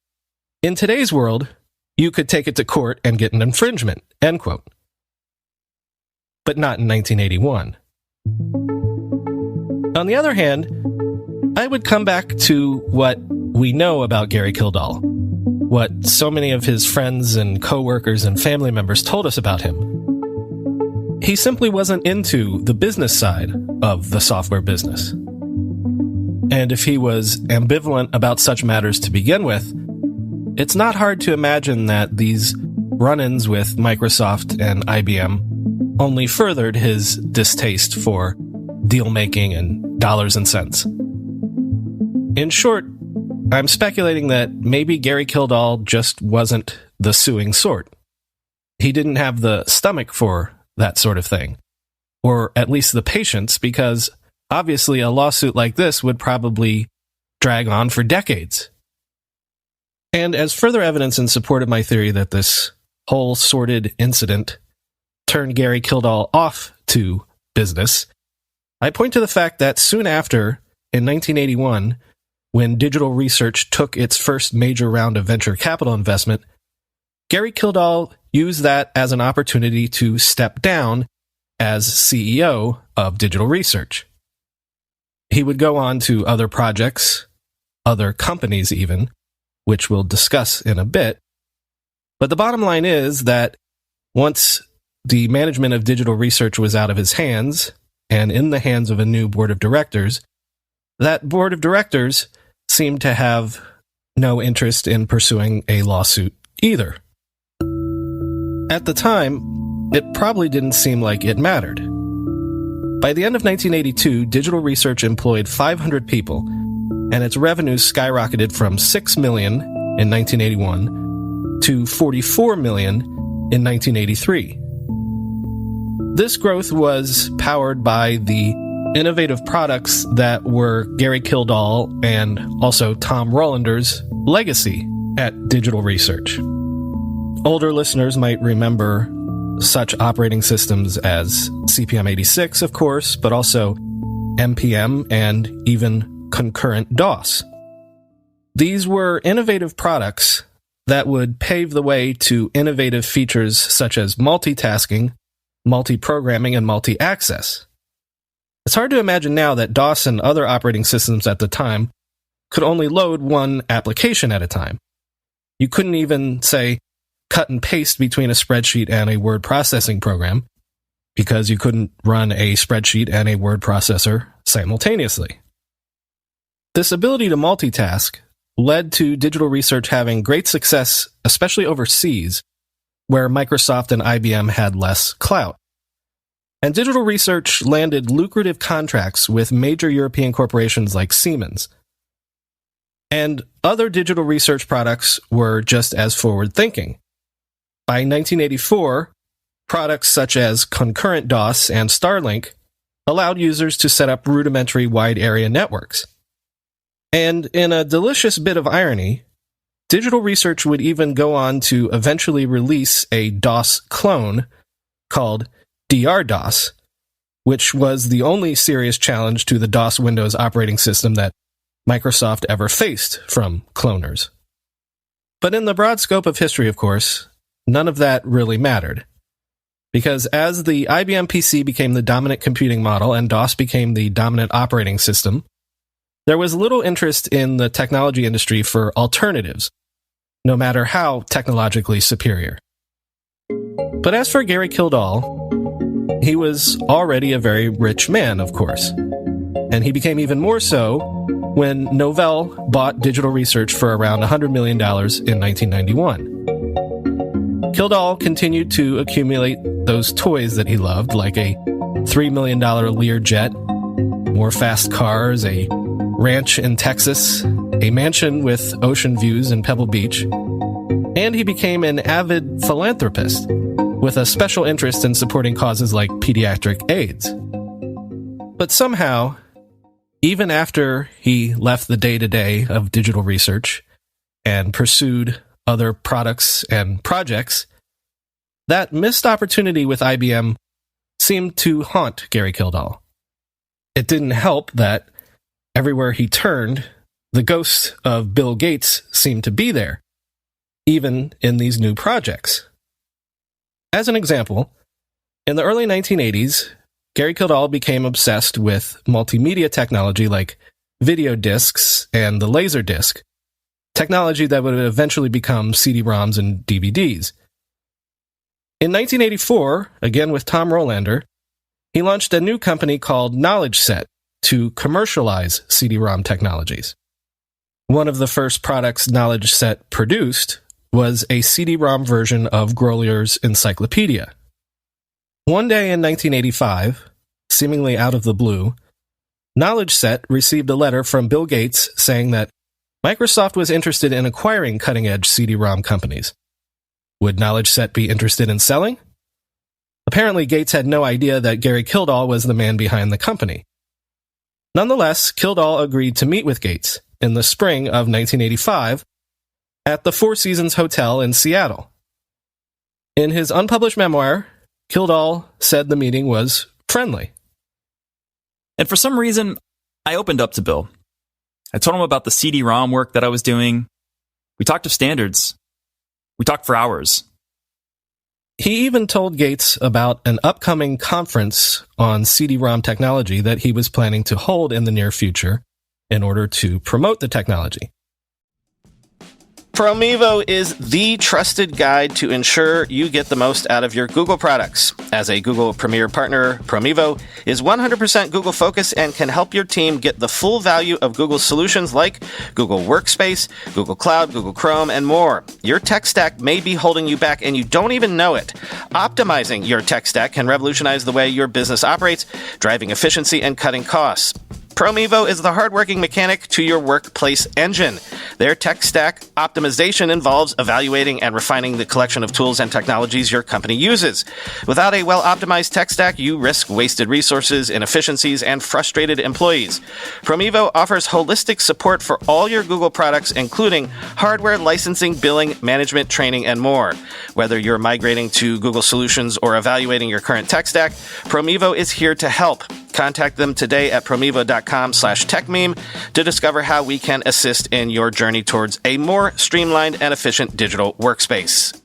"In today's world, you could take it to court and get an infringement," end quote. But not in 1981. On the other hand, I would come back to what we know about Gary Kildall, what so many of his friends and coworkers and family members told us about him. He simply wasn't into the business side of the software business. And if he was ambivalent about such matters to begin with, it's not hard to imagine that these run-ins with Microsoft and IBM only furthered his distaste for deal-making and dollars and cents. In short, I'm speculating that maybe Gary Kildall just wasn't the suing sort. He didn't have the stomach for that sort of thing, or at least the patience, because obviously a lawsuit like this would probably drag on for decades. And as further evidence in support of my theory that this whole sordid incident turned Gary Kildall off to business, I point to the fact that soon after, in 1981, when digital research took its first major round of venture capital investment, Gary Kildall used that as an opportunity to step down as CEO of digital research. He would go on to other projects, other companies even, which we'll discuss in a bit. But the bottom line is that once the management of digital research was out of his hands and in the hands of a new board of directors, that board of directors seemed to have no interest in pursuing a lawsuit either. At the time, it probably didn't seem like it mattered. By the end of 1982, digital research employed 500 people, and its revenues skyrocketed from $6 million in 1981 to $44 million in 1983. This growth was powered by the innovative products that were Gary Kildall and also Tom Rollander's legacy at digital research. Older listeners might remember such operating systems as CPM86, of course, but also NPM and even concurrent DOS. These were innovative products that would pave the way to innovative features such as multitasking, multi-programming, and multi-access. It's hard to imagine now that DOS and other operating systems at the time could only load one application at a time. You couldn't even, say, cut and paste between a spreadsheet and a word processing program, because you couldn't run a spreadsheet and a word processor simultaneously. This ability to multitask led to digital research having great success, especially overseas, where Microsoft and IBM had less clout. And digital research landed lucrative contracts with major European corporations like Siemens. And other digital research products were just as forward-thinking. By 1984, products such as concurrent DOS and Starlink allowed users to set up rudimentary wide-area networks. And in a delicious bit of irony, digital research would even go on to eventually release a DOS clone called DR-DOS, which was the only serious challenge to the DOS Windows operating system that Microsoft ever faced from cloners. But in the broad scope of history, of course, none of that really mattered. Because as the IBM PC became the dominant computing model and DOS became the dominant operating system, there was little interest in the technology industry for alternatives, no matter how technologically superior. But as for Gary Kildall, he was already a very rich man, of course. And he became even more so when Novell bought Digital Research for around $100 million in 1991. Kildall continued to accumulate those toys that he loved, like a $3 million Learjet, more fast cars, a ranch in Texas, a mansion with ocean views in Pebble Beach, and he became an avid philanthropist with a special interest in supporting causes like pediatric AIDS. But somehow, even after he left the day-to-day of Digital Research and pursued other products and projects, that missed opportunity with IBM seemed to haunt Gary Kildall. It didn't help that everywhere he turned, the ghost of Bill Gates seemed to be there, even in these new projects. As an example, in the early 1980s, Gary Kildall became obsessed with multimedia technology like video discs and the Laserdisc, technology that would eventually become CD-ROMs and DVDs. In 1984, again with Tom Rolander, he launched a new company called Knowledge Set to commercialize CD-ROM technologies. One of the first products Knowledge Set produced was a CD-ROM version of Grolier's Encyclopedia. One day in 1985, seemingly out of the blue, Knowledge Set received a letter from Bill Gates saying that Microsoft was interested in acquiring cutting-edge CD-ROM companies. Would Knowledge Set be interested in selling? Apparently, Gates had no idea that Gary Kildall was the man behind the company. Nonetheless, Kildall agreed to meet with Gates in the spring of 1985 at the Four Seasons Hotel in Seattle. In his unpublished memoir, Kildall said the meeting was friendly. And for some reason, I opened up to Bill. I told him about the CD-ROM work that I was doing. We talked of standards. We talked for hours. He even told Gates about an upcoming conference on CD-ROM technology that he was planning to hold in the near future in order to promote the technology. Promevo is the trusted guide to ensure you get the most out of your Google products. As a Google Premier Partner, Promevo is 100% Google focused and can help your team get the full value of Google solutions like Google Workspace, Google Cloud, Google Chrome, and more. Your tech stack may be holding you back and you don't even know it. Optimizing your tech stack can revolutionize the way your business operates, driving efficiency and cutting costs. Promevo is the hardworking mechanic to your workplace engine. Their tech stack optimization involves evaluating and refining the collection of tools and technologies your company uses. Without a well-optimized tech stack, you risk wasted resources, inefficiencies, and frustrated employees. Promevo offers holistic support for all your Google products, including hardware, licensing, billing, management, training, and more. Whether you're migrating to Google Solutions or evaluating your current tech stack, Promevo is here to help. Contact them today at promevo.com/techmeme to discover how we can assist in your journey towards a more streamlined and efficient digital workspace.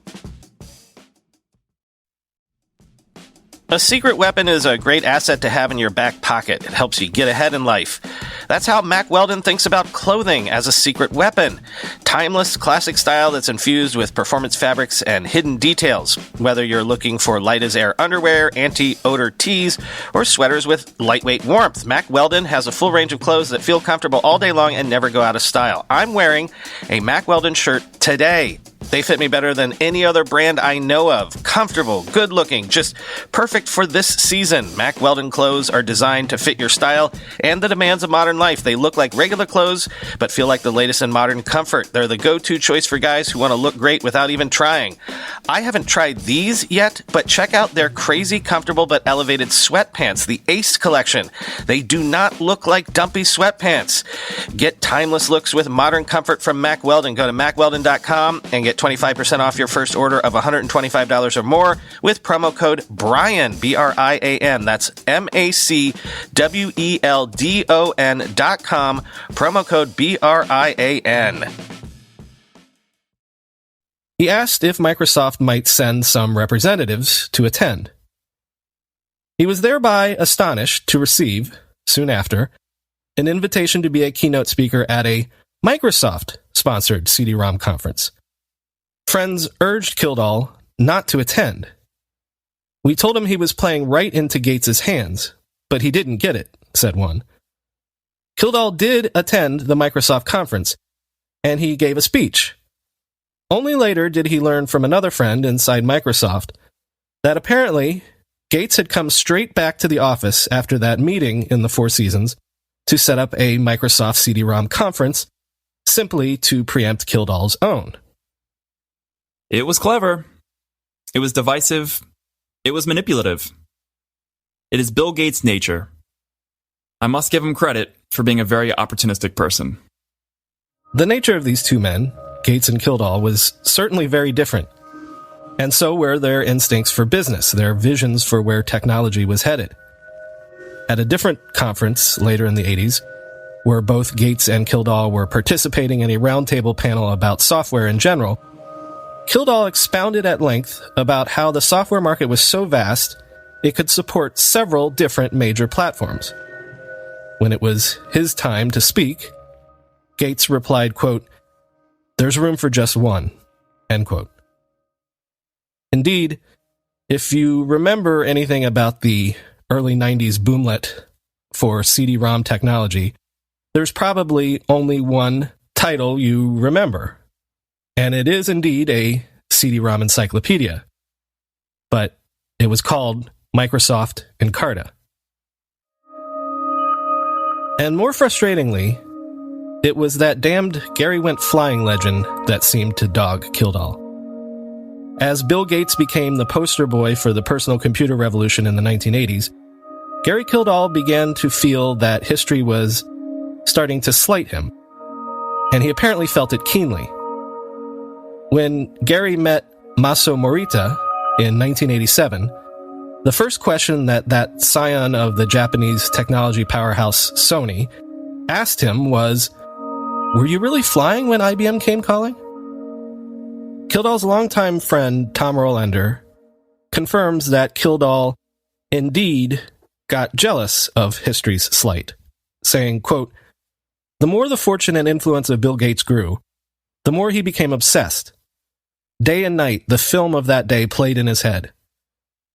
A secret weapon is a great asset to have in your back pocket. It helps you get ahead in life. That's how Mack Weldon thinks about clothing as a secret weapon. Timeless, classic style that's infused with performance fabrics and hidden details. Whether you're looking for light-as-air underwear, anti-odor tees, or sweaters with lightweight warmth, Mack Weldon has a full range of clothes that feel comfortable all day long and never go out of style. I'm wearing a Mack Weldon shirt today. They fit me better than any other brand I know of. Comfortable, good-looking, just perfect for this season. Mack Weldon clothes are designed to fit your style and the demands of modern life. They look like regular clothes, but feel like the latest in modern comfort. They're the go-to choice for guys who want to look great without even trying. I haven't tried these yet, but check out their crazy comfortable but elevated sweatpants, the Ace collection. They do not look like dumpy sweatpants. Get timeless looks with modern comfort from Mack Weldon. Go to MackWeldon.com and get 25% off your first order of $125 or more with promo code BRIAN, B-R-I-A-N. That's MackWeldon.com, promo code BRIAN. He asked if Microsoft might send some representatives to attend. He was thereby astonished to receive, soon after, an invitation to be a keynote speaker at a Microsoft-sponsored CD-ROM conference. Friends urged Kildall not to attend. "We told him he was playing right into Gates's hands, but he didn't get it," said one. Kildall did attend the Microsoft conference, and he gave a speech. Only later did he learn from another friend inside Microsoft that apparently Gates had come straight back to the office after that meeting in the Four Seasons to set up a Microsoft CD-ROM conference simply to preempt Kildall's own. It was clever. It was divisive. It was manipulative. It is Bill Gates' nature. I must give him credit for being a very opportunistic person. The nature of these two men, Gates and Kildall, was certainly very different. And so were their instincts for business, their visions for where technology was headed. At a different conference later in the 80s, where both Gates and Kildall were participating in a roundtable panel about software in general, Kildall expounded at length about how the software market was so vast it could support several different major platforms. When it was his time to speak, Gates replied, quote, "There's room for just one," end quote. Indeed, if you remember anything about the early 90s boomlet for CD-ROM technology, there's probably only one title you remember. And it is indeed a CD-ROM encyclopedia. But it was called Microsoft Encarta. And more frustratingly, it was that damned Gary went flying legend that seemed to dog Kildall. As Bill Gates became the poster boy for the personal computer revolution in the 1980s, Gary Kildall began to feel that history was starting to slight him, and he apparently felt it keenly. When Gary met Maso Morita in 1987, the first question that scion of the Japanese technology powerhouse Sony asked him was, "Were you really flying when IBM came calling?" Kildall's longtime friend Tom Rolander confirms that Kildall indeed got jealous of history's slight, saying, quote, "The more the fortune and influence of Bill Gates grew, the more he became obsessed. Day and night, the film of that day played in his head.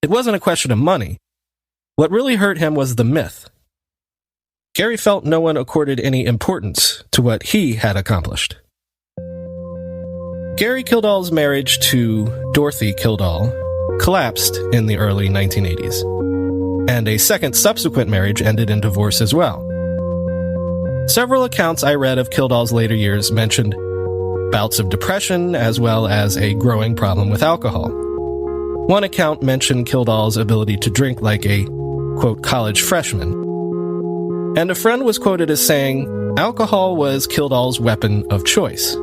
It wasn't a question of money. What really hurt him was the myth. Gary felt no one accorded any importance to what he had accomplished." Gary Kildall's marriage to Dorothy Kildall collapsed in the early 1980s, and a second subsequent marriage ended in divorce as well. Several accounts I read of Kildall's later years mentioned bouts of depression as well as a growing problem with alcohol. One account mentioned Kildall's ability to drink like a, quote, college freshman. And a friend was quoted as saying alcohol was Kildall's weapon of choice.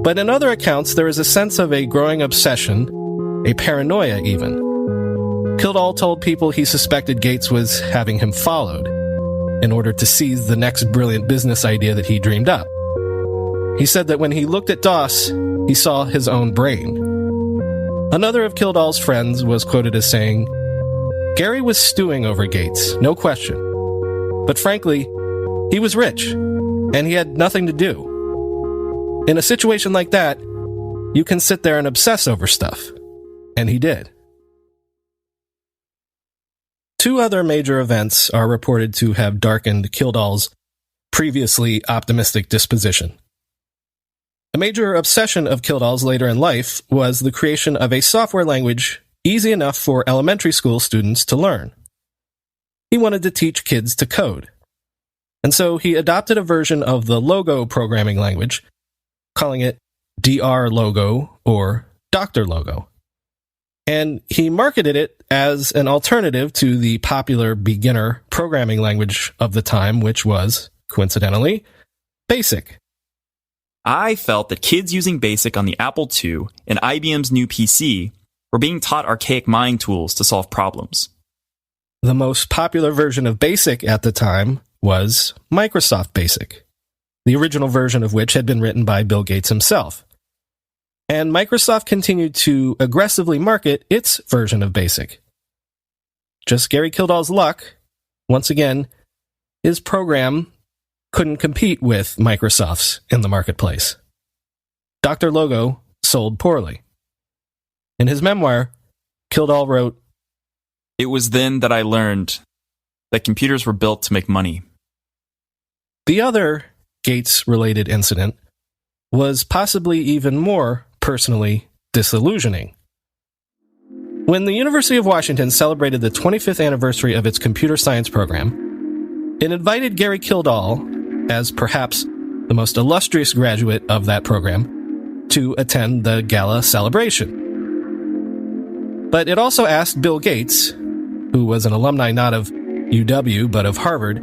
But in other accounts, there is a sense of a growing obsession, a paranoia even. Kildall told people he suspected Gates was having him followed in order to seize the next brilliant business idea that he dreamed up. He said that when he looked at DOS, he saw his own brain. Another of Kildall's friends was quoted as saying, "Gary was stewing over Gates, no question. But frankly, he was rich, and he had nothing to do. In a situation like that, you can sit there and obsess over stuff." And he did. Two other major events are reported to have darkened Kildall's previously optimistic disposition. A major obsession of Kildall's later in life was the creation of a software language easy enough for elementary school students to learn. He wanted to teach kids to code. And so he adopted a version of the Logo programming language, calling it DR Logo or Dr. Logo. And he marketed it as an alternative to the popular beginner programming language of the time, which was, coincidentally, BASIC. I felt that kids using BASIC on the Apple II and IBM's new PC were being taught archaic mind tools to solve problems. The most popular version of BASIC at the time was Microsoft BASIC, the original version of which had been written by Bill Gates himself. And Microsoft continued to aggressively market its version of BASIC. just Gary Kildall's luck, once again, his program couldn't compete with Microsoft's in the marketplace. Dr. Logo sold poorly. In his memoir, Kildall wrote, "It was then that I learned that computers were built to make money." The other Gates-related incident was possibly even more personally disillusioning. When the University of Washington celebrated the 25th anniversary of its computer science program, it invited Gary Kildall, as perhaps the most illustrious graduate of that program, to attend the gala celebration. But it also asked Bill Gates, who was an alumni not of UW but of Harvard,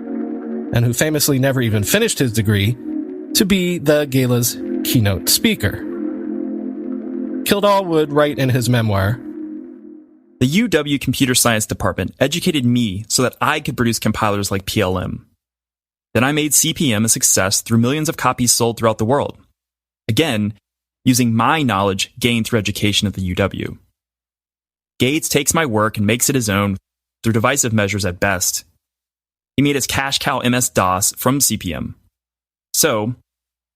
and who famously never even finished his degree, to be the gala's keynote speaker. Kildall would write in his memoir, "The UW Computer Science Department educated me so that I could produce compilers like PLM. Then I made CPM a success through millions of copies sold throughout the world. Again, using my knowledge gained through education at the UW. Gates takes my work and makes it his own through divisive measures at best. He made his cash cow MS-DOS from CPM. So,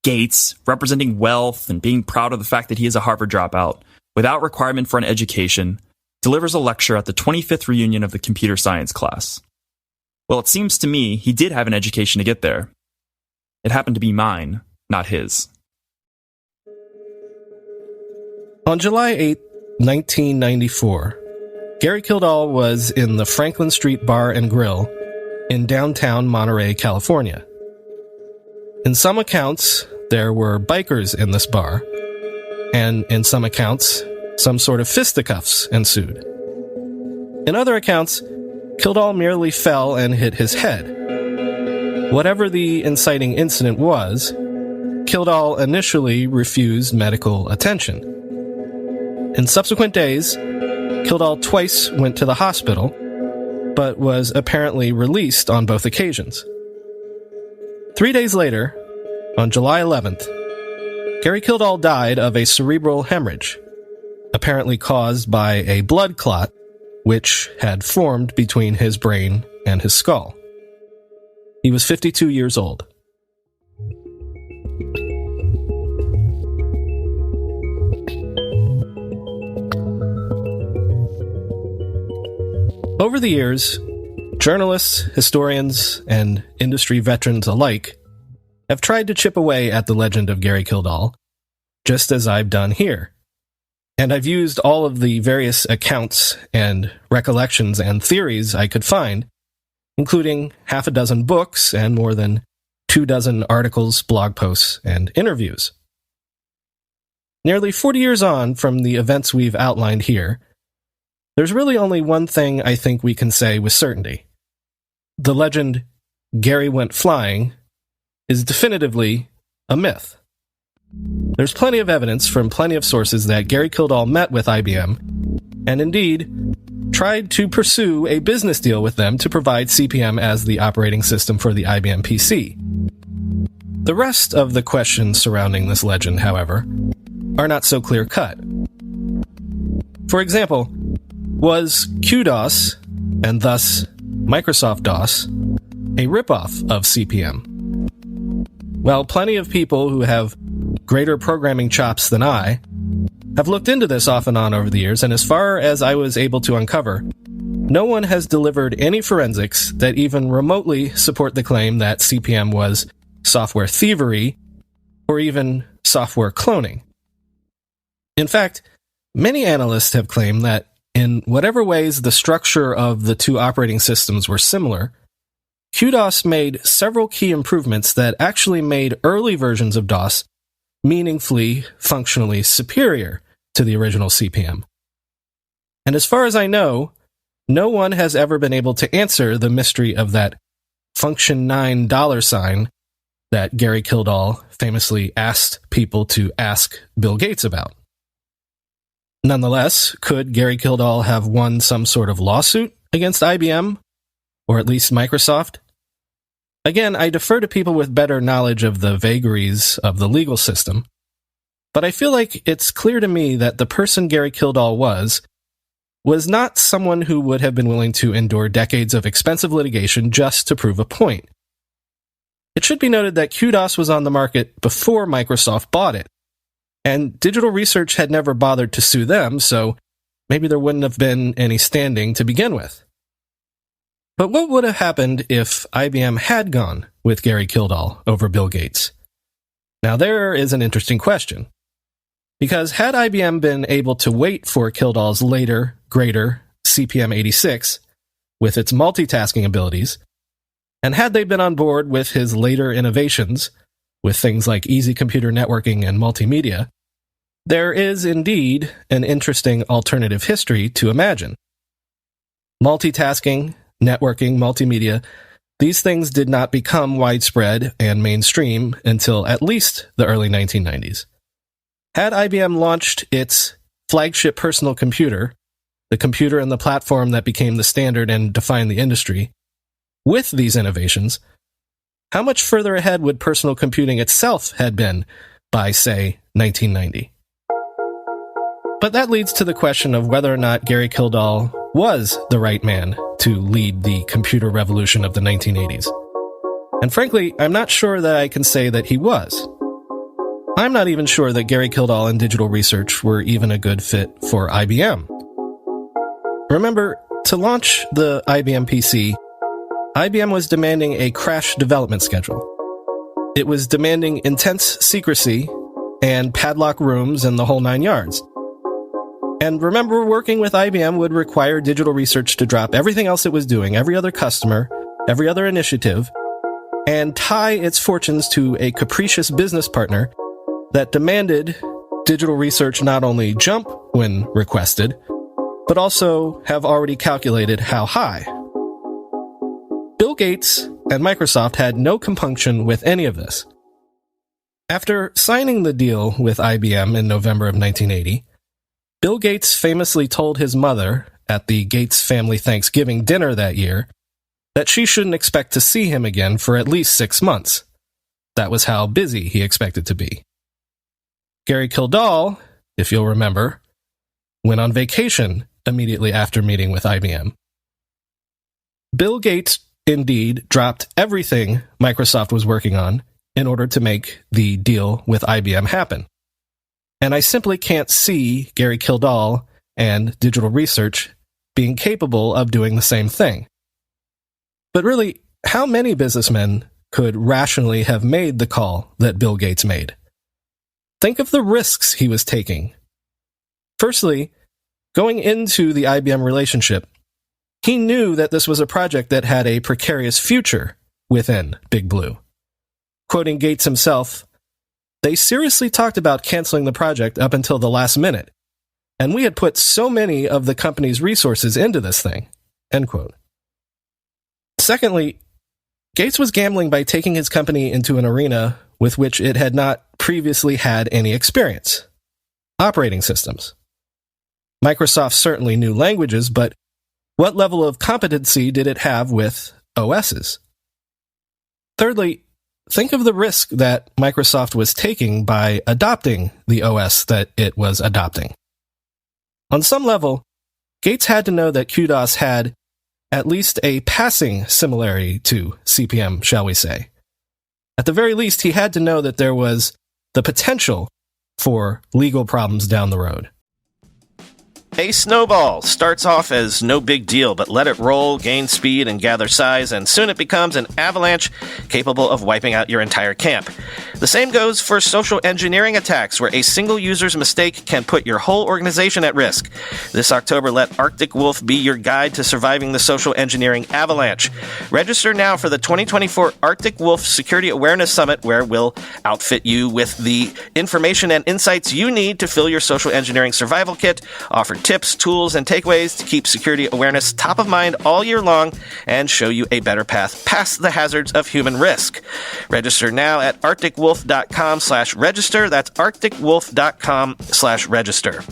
Gates, representing wealth and being proud of the fact that he is a Harvard dropout, without requirement for an education, delivers a lecture at the 25th reunion of the computer science class. Well, it seems to me he did have an education to get there. It happened to be mine, not his." On July 8, 1994, Gary Kildall was in the Franklin Street Bar and Grill in downtown Monterey, California. In some accounts, there were bikers in this bar, and in some accounts, some sort of fisticuffs ensued. In other accounts, Kildall merely fell and hit his head. Whatever the inciting incident was, Kildall initially refused medical attention. In subsequent days, Kildall twice went to the hospital, but was apparently released on both occasions. 3 days later, on July 11th, Gary Kildall died of a cerebral hemorrhage, apparently caused by a blood clot which had formed between his brain and his skull. He was 52 years old. Over the years, journalists, historians, and industry veterans alike have tried to chip away at the legend of Gary Kildall, just as I've done here. And I've used all of the various accounts and recollections and theories I could find, including half a dozen books and more than 24 articles, blog posts, and interviews. Nearly 40 years on from the events we've outlined here, there's really only one thing I think we can say with certainty. The legend, Gary went flying, is definitively a myth. There's plenty of evidence from plenty of sources that Gary Kildall met with IBM, and indeed, tried to pursue a business deal with them to provide CPM as the operating system for the IBM PC. The rest of the questions surrounding this legend, however, are not so clear-cut. For example, was QDOS, and thus Microsoft DOS, a ripoff of CPM? Well, plenty of people who have greater programming chops than I have looked into this off and on over the years, and as far as I was able to uncover, no one has delivered any forensics that even remotely support the claim that CPM was software thievery or even software cloning. In fact, many analysts have claimed that in whatever ways the structure of the two operating systems were similar, QDOS made several key improvements that actually made early versions of DOS meaningfully, functionally superior to the original CPM. And as far as I know, no one has ever been able to answer the mystery of that function $9 that Gary Kildall famously asked people to ask Bill Gates about. Nonetheless, could Gary Kildall have won some sort of lawsuit against IBM, or at least Microsoft? Again, I defer to people with better knowledge of the vagaries of the legal system, but I feel like it's clear to me that the person Gary Kildall was was not someone who would have been willing to endure decades of expensive litigation just to prove a point. It should be noted that QDOS was on the market before Microsoft bought it, and Digital Research had never bothered to sue them, so maybe there wouldn't have been any standing to begin with. But what would have happened if IBM had gone with Gary Kildall over Bill Gates? Now there is an interesting question. Because had IBM been able to wait for Kildall's later, greater CPM-86 with its multitasking abilities, and had they been on board with his later innovations, with things like easy computer networking and multimedia, there is indeed an interesting alternative history to imagine. Multitasking, networking, multimedia, these things did not become widespread and mainstream until at least the early 1990s. Had IBM launched its flagship personal computer, the computer and the platform that became the standard and defined the industry, with these innovations, how much further ahead would personal computing itself had been by, say, 1990? But that leads to the question of whether or not Gary Kildall was the right man to lead the computer revolution of the 1980s. And frankly, I'm not sure that I can say that he was. I'm not even sure that Gary Kildall and Digital Research were even a good fit for IBM. Remember, to launch the IBM PC, IBM was demanding a crash development schedule. It was demanding intense secrecy and padlock rooms and the whole 9 yards. And remember, working with IBM would require Digital Research to drop everything else it was doing, every other customer, every other initiative, and tie its fortunes to a capricious business partner that demanded Digital Research not only jump when requested, but also have already calculated how high. Bill Gates and Microsoft had no compunction with any of this. After signing the deal with IBM in November of 1980, Bill Gates famously told his mother at the Gates family Thanksgiving dinner that year that she shouldn't expect to see him again for at least 6 months. That was how busy he expected to be. Gary Kildall, if you'll remember, went on vacation immediately after meeting with IBM. Bill Gates indeed dropped everything Microsoft was working on in order to make the deal with IBM happen. And I simply can't see Gary Kildall and Digital Research being capable of doing the same thing. But really, how many businessmen could rationally have made the call that Bill Gates made? Think of the risks he was taking. Firstly, going into the IBM relationship, he knew that this was a project that had a precarious future within Big Blue. Quoting Gates himself, "They seriously talked about canceling the project up until the last minute, and we had put so many of the company's resources into this thing." End quote. Secondly, Gates was gambling by taking his company into an arena with which it had not previously had any experience. Operating systems. Microsoft certainly knew languages, but what level of competency did it have with OSs? Thirdly, think of the risk that Microsoft was taking by adopting the OS that it was adopting. On some level, Gates had to know that QDOS had at least a passing similarity to CPM, shall we say. At the very least, he had to know that there was the potential for legal problems down the road. A snowball starts off as no big deal, but let it roll, gain speed, and gather size, and soon it becomes an avalanche capable of wiping out your entire camp. The same goes for social engineering attacks, where a single user's mistake can put your whole organization at risk. This October, let Arctic Wolf be your guide to surviving the social engineering avalanche. Register now for the 2024 Arctic Wolf Security Awareness Summit, where we'll outfit you with the information and insights you need to fill your social engineering survival kit, offer tips, tools, and takeaways to keep security awareness top of mind all year long and show you a better path past the hazards of human risk. Register now at arcticwolf.com/register. That's arcticwolf.com/register.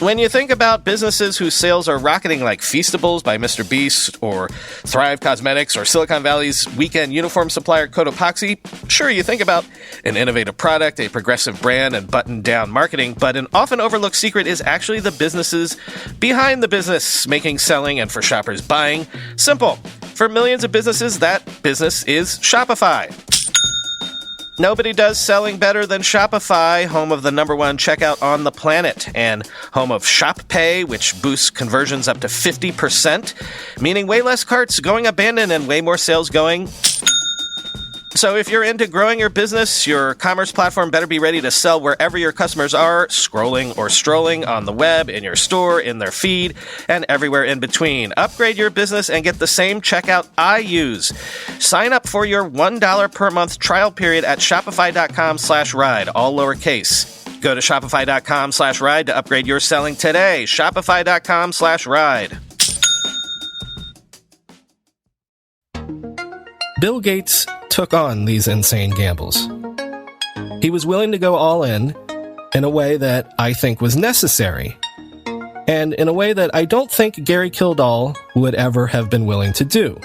When you think about businesses whose sales are rocketing like Feastables by Mr. Beast, or Thrive Cosmetics, or Silicon Valley's weekend uniform supplier Cotopaxi, sure, you think about an innovative product, a progressive brand, and buttoned-down marketing, but an often overlooked secret is actually the businesses behind the business, making selling and for shoppers buying simple. For millions of businesses, that business is Shopify. Nobody does selling better than Shopify, home of the #1 checkout on the planet, and home of Shop Pay, which boosts conversions up to 50%, meaning way less carts going abandoned and way more sales going. So if you're into growing your business, your commerce platform better be ready to sell wherever your customers are, scrolling or strolling on the web, in your store, in their feed, and everywhere in between. Upgrade your business and get the same checkout I use. Sign up for your $1 per month trial period at shopify.com/ride, all lowercase. Go to shopify.com/ride to upgrade your selling today. Shopify.com/ride. Bill Gates took on these insane gambles. He was willing to go all in a way that I think was necessary, and in a way that I don't think Gary Kildall would ever have been willing to do.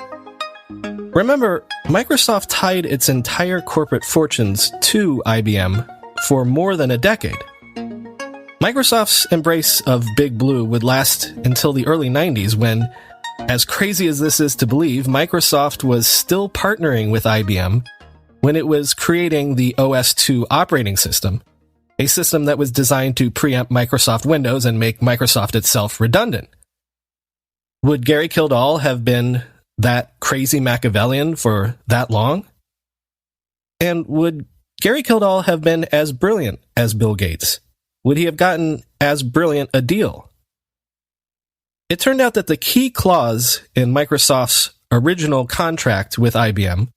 Remember, Microsoft tied its entire corporate fortunes to IBM for more than a decade. Microsoft's embrace of Big Blue would last until the early 90s when, as crazy as this is to believe, Microsoft was still partnering with IBM when it was creating the OS/2 operating system, a system that was designed to preempt Microsoft Windows and make Microsoft itself redundant. Would Gary Kildall have been that crazy Machiavellian for that long? And would Gary Kildall have been as brilliant as Bill Gates? Would he have gotten as brilliant a deal? It turned out that the key clause in Microsoft's original contract with IBM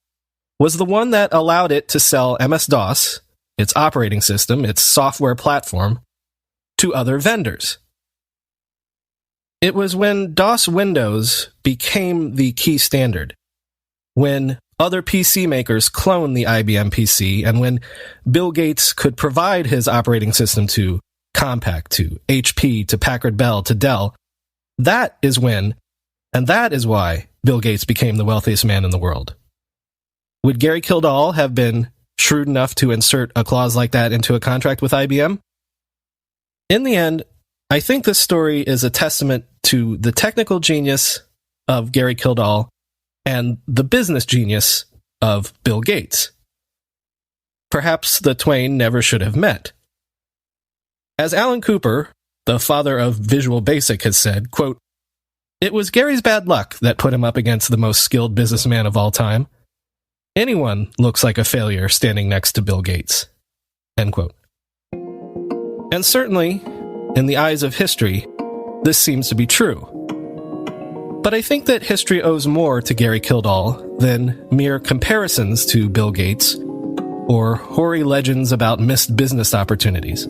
was the one that allowed it to sell MS-DOS, its operating system, its software platform, to other vendors. It was when DOS Windows became the key standard, when other PC makers cloned the IBM PC, and when Bill Gates could provide his operating system to Compaq, to HP, to Packard Bell, to Dell. That is when, and that is why, Bill Gates became the wealthiest man in the world. Would Gary Kildall have been shrewd enough to insert a clause like that into a contract with IBM? In the end, I think this story is a testament to the technical genius of Gary Kildall and the business genius of Bill Gates. Perhaps the twain never should have met. As Alan Cooper, the father of Visual Basic, has said, quote, "It was Gary's bad luck that put him up against the most skilled businessman of all time. Anyone looks like a failure standing next to Bill Gates." End quote. And certainly, in the eyes of history, this seems to be true. But I think that history owes more to Gary Kildall than mere comparisons to Bill Gates or hoary legends about missed business opportunities.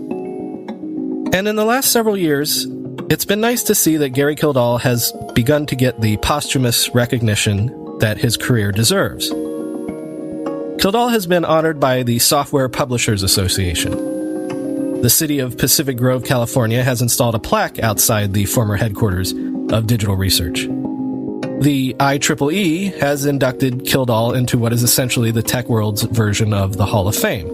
And in the last several years, it's been nice to see that Gary Kildall has begun to get the posthumous recognition that his career deserves. Kildall has been honored by the Software Publishers Association. The city of Pacific Grove, California, has installed a plaque outside the former headquarters of Digital Research. The IEEE has inducted Kildall into what is essentially the tech world's version of the Hall of Fame.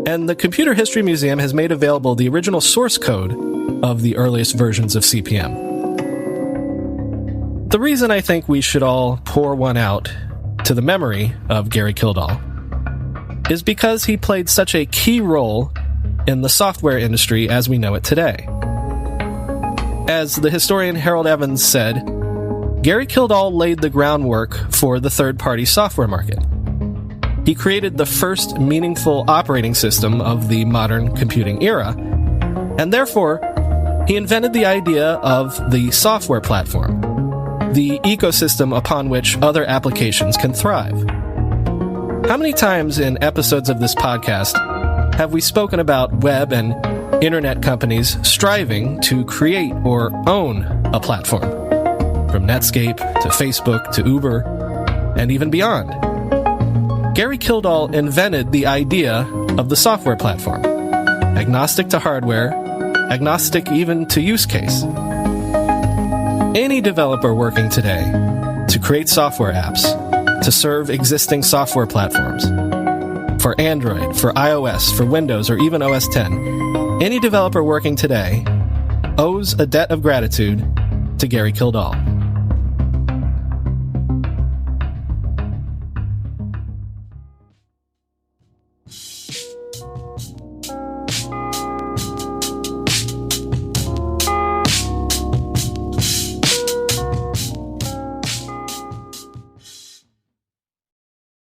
And the Computer History Museum has made available the original source code of the earliest versions of CP/M. The reason I think we should all pour one out to the memory of Gary Kildall is because he played such a key role in the software industry as we know it today. As the historian Harold Evans said, Gary Kildall laid the groundwork for the third-party software market. He created the first meaningful operating system of the modern computing era, and therefore, he invented the idea of the software platform, the ecosystem upon which other applications can thrive. How many times in episodes of this podcast have we spoken about web and internet companies striving to create or own a platform? From Netscape to Facebook to Uber and even beyond. Gary Kildall invented the idea of the software platform, agnostic to hardware, agnostic even to use case. Any developer working today to create software apps, to serve existing software platforms, for Android, for iOS, for Windows, or even OS X, any developer working today owes a debt of gratitude to Gary Kildall.